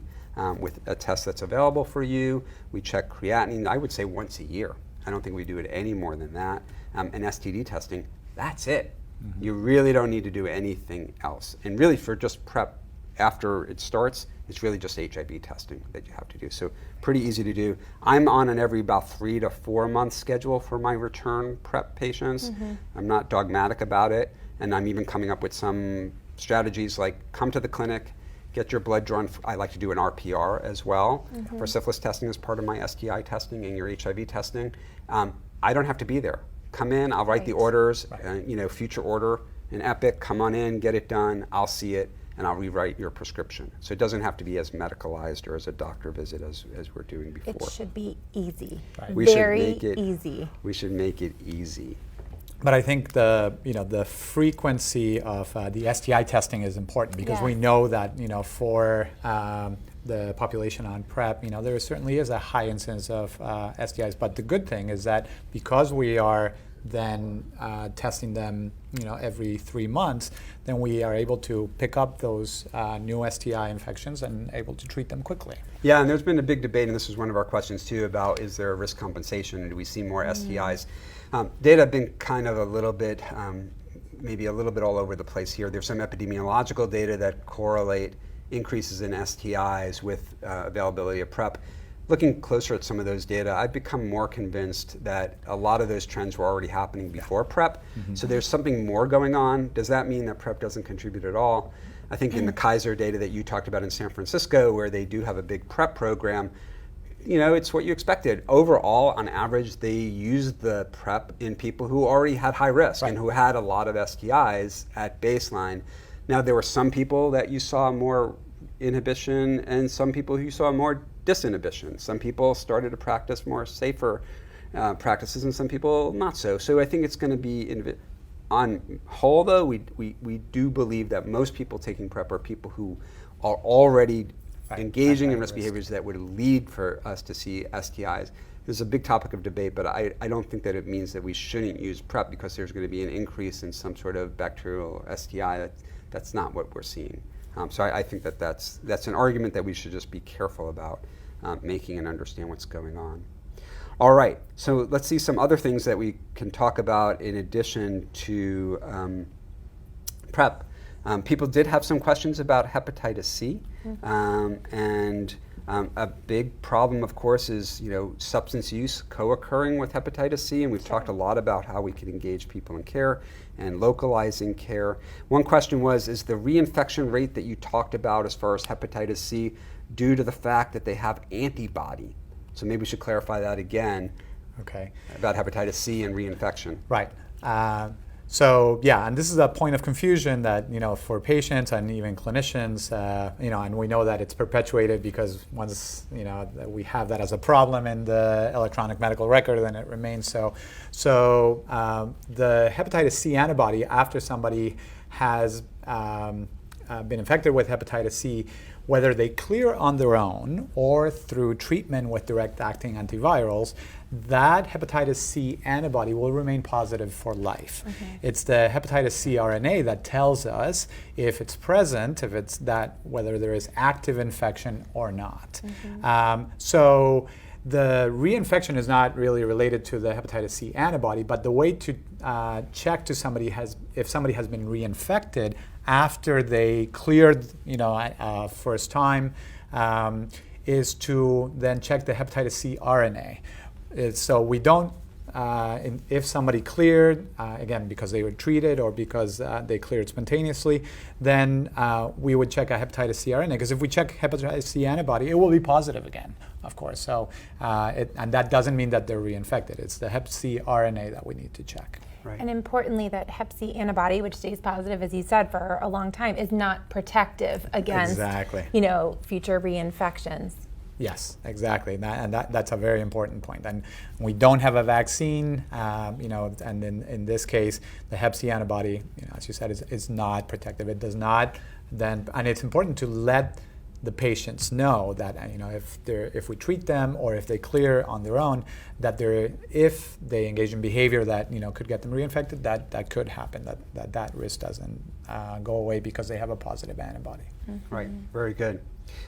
with a test that's available for you. We check creatinine, I would say once a year. I don't think we do it any more than that. And STD testing, that's it. You really don't need to do anything else. And really for just PrEP after it starts, it's really just HIV testing that you have to do. So pretty easy to do. I'm on an every about 3 to 4 month schedule for my return PrEP patients. I'm not dogmatic about it. And I'm even coming up with some strategies like come to the clinic, get your blood drawn. I like to do an RPR as well for syphilis testing as part of my STI testing and your HIV testing. I don't have to be there. Come in, I'll write the orders, you know, future order, an Epic, come on in, get it done, I'll see it, and I'll rewrite your prescription. So it doesn't have to be as medicalized or as a doctor visit as we're doing before. It should be easy. Very easy. We should make it easy. But I think the frequency of the STI testing is important because we know that for the population on PrEP, there certainly is a high incidence of STIs. But the good thing is that because we are then testing them every 3 months, then we are able to pick up those new STI infections and able to treat them quickly. Yeah, and there's been a big debate, and this was one of our questions too, about is there a risk compensation and do we see more STIs? Data have been kind of a little bit, maybe a little bit all over the place here. There's some epidemiological data that correlate increases in STIs with availability of PrEP. Looking closer at some of those data, I've become more convinced that a lot of those trends were already happening before PrEP. So there's something more going on. Does that mean that PrEP doesn't contribute at all? I think in the Kaiser data that you talked about in San Francisco, where they do have a big PrEP program, it's what you expected. Overall, on average, they used the PrEP in people who already had high risk and who had a lot of STIs at baseline. Now, there were some people that you saw more inhibition and some people who you saw more disinhibition. Some people started to practice more safer practices and some people not so. So I think it's going to be, on whole though, we do believe that most people taking PrEP are people who are already engaging in risk behaviors that would lead for us to see STIs. This is a big topic of debate, but I don't think that it means that we shouldn't use PrEP because there's going to be an increase in some sort of bacterial STI. That's not what we're seeing. So I think that that's an argument that we should just be careful about making and understand what's going on. All right, so let's see some other things that we can talk about in addition to prep, people did have some questions about hepatitis C, and a big problem, of course, is substance use co-occurring with hepatitis C, and we've talked a lot about how we can engage people in care and localizing care. One question was, is the reinfection rate that you talked about as far as hepatitis C due to the fact that they have antibody? So maybe we should clarify that again. Okay. About hepatitis C and reinfection. Right. So yeah, and this is a point of confusion that for patients and even clinicians, and we know that it's perpetuated because once that we have that as a problem in the electronic medical record, then it remains so. So the hepatitis C antibody, after somebody has been infected with hepatitis C, whether they clear on their own or through treatment with direct-acting antivirals, that hepatitis C antibody will remain positive for life. It's the hepatitis C RNA that tells us if it's present, if it's whether there is active infection or not. So the reinfection is not really related to the hepatitis C antibody, but the way to check if somebody has been reinfected after they cleared, first time, is to then check the hepatitis C RNA. So we don't, if somebody cleared, again, because they were treated or because they cleared spontaneously, then we would check a hepatitis C RNA. Because if we check hepatitis C antibody, it will be positive again, of course. So, and that doesn't mean that they're reinfected. It's the hep C RNA that we need to check. Right. And importantly, that hep C antibody, which stays positive, as you said, for a long time, is not protective against future reinfections. Yes, exactly, and that's a very important point. And we don't have a vaccine, and in this case, the hep C antibody, as you said, is not protective. It does not then, and it's important to let the patients know that if we treat them or if they clear on their own, that if they engage in behavior that could get them reinfected, that could happen. That risk doesn't go away because they have a positive antibody. Right. Very good.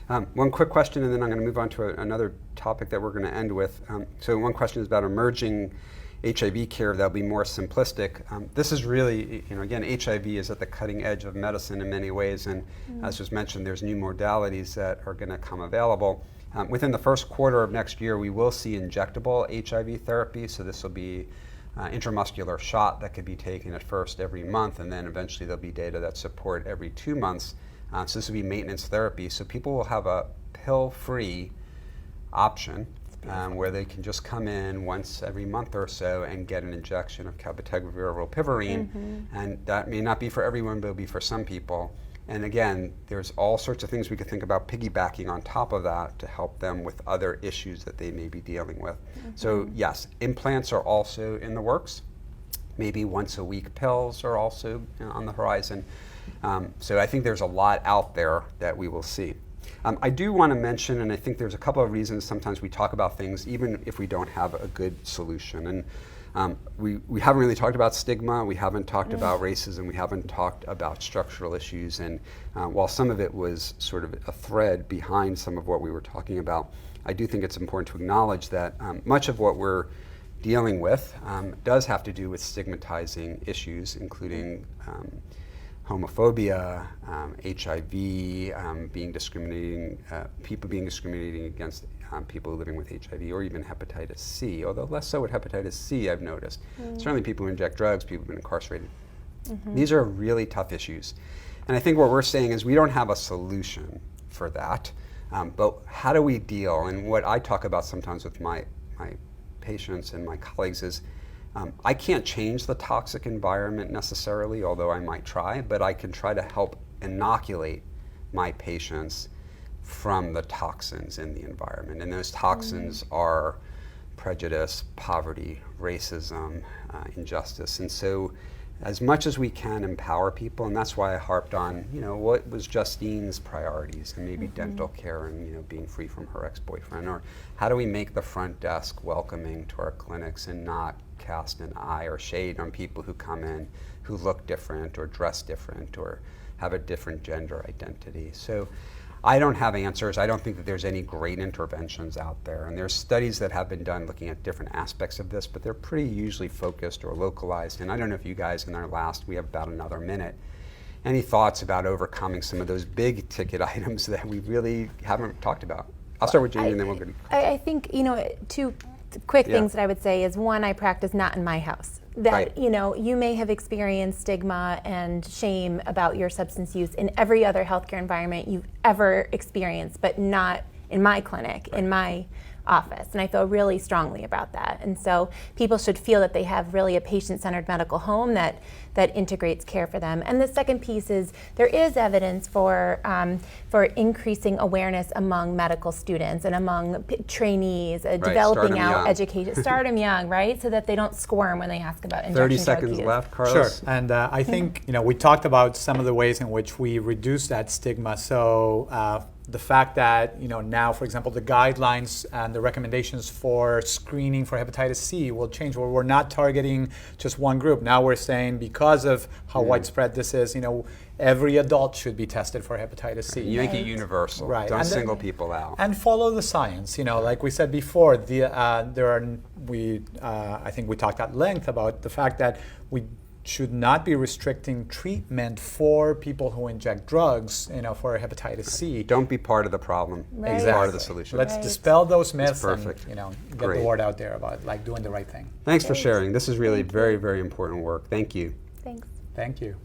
One quick question, and then I'm going to move on to another topic that we're going to end with. So one question is about emerging HIV care that'll be more simplistic. This is really, again, HIV is at the cutting edge of medicine in many ways, and as was mentioned, there's new modalities that are going to come available. Within the first quarter of next year, we will see injectable HIV therapy, so this will be intramuscular shot that could be taken at first every month, and then eventually there'll be data that support every 2 months. So this will be maintenance therapy, so people will have a pill-free option where they can just come in once every month or so and get an injection of cabotegravir or rilpivirine, and that may not be for everyone, but it'll be for some people. And again, there's all sorts of things we could think about piggybacking on top of that to help them with other issues that they may be dealing with. So yes, implants are also in the works. Maybe once a week pills are also on the horizon. So I think there's a lot out there that we will see. I do want to mention, and I think there's a couple of reasons sometimes we talk about things even if we don't have a good solution. And we haven't really talked about stigma, we haven't talked about racism, we haven't talked about structural issues. And while some of it was sort of a thread behind some of what we were talking about, I do think it's important to acknowledge that much of what we're dealing with does have to do with stigmatizing issues, including homophobia, HIV, people being discriminating against people living with HIV, or even hepatitis C, although less so with hepatitis C, I've noticed. Certainly people who inject drugs, people who've been incarcerated. These are really tough issues. And I think what we're saying is we don't have a solution for that, but how do we deal? And what I talk about sometimes with my patients and my colleagues is I can't change the toxic environment necessarily, although I might try, but I can try to help inoculate my patients from the toxins in the environment. And those toxins are prejudice, poverty, racism, injustice. And so as much as we can empower people, and that's why I harped on, what was Justine's priorities, and maybe dental care and being free from her ex-boyfriend, or how do we make the front desk welcoming to our clinics and not cast an eye or shade on people who come in who look different or dress different or have a different gender identity. So I don't have answers. I don't think that there's any great interventions out there. And there's studies that have been done looking at different aspects of this, but they're pretty usually focused or localized. And I don't know if you guys in our last, we have about another minute. Any thoughts about overcoming some of those big ticket items that we really haven't talked about? I'll start with Jamie and then we'll go to I think, two quick things that I would say is, one, I practice not in my house. That, you may have experienced stigma and shame about your substance use in every other healthcare environment you've ever experienced, but not in my clinic, in my office. And I feel really strongly about that. And so people should feel that they have really a patient-centered medical home that integrates care for them. And the second piece is there is evidence for increasing awareness among medical students and among trainees, developing out education. Start them young, right? So that they don't squirm when they ask about injection 30 seconds left, Carlos. Sure. And I think we talked about some of the ways in which we reduce that stigma. So the fact that now, for example, the guidelines and the recommendations for screening for hepatitis C will change, where we're not targeting just one group. Now we're saying, because of how widespread this is, every adult should be tested for hepatitis C. You make it universal. Right. Don't single people out. And follow the science. Like we said before, I think we talked at length about the fact that we should not be restricting treatment for people who inject drugs, for hepatitis C. Don't be part of the problem. Right. Be part of the solution. Let's dispel those myths. Perfect. And get the word out there about doing the right thing. Thanks for sharing. This is really very, very important work. Thank you. Thanks. Thank you.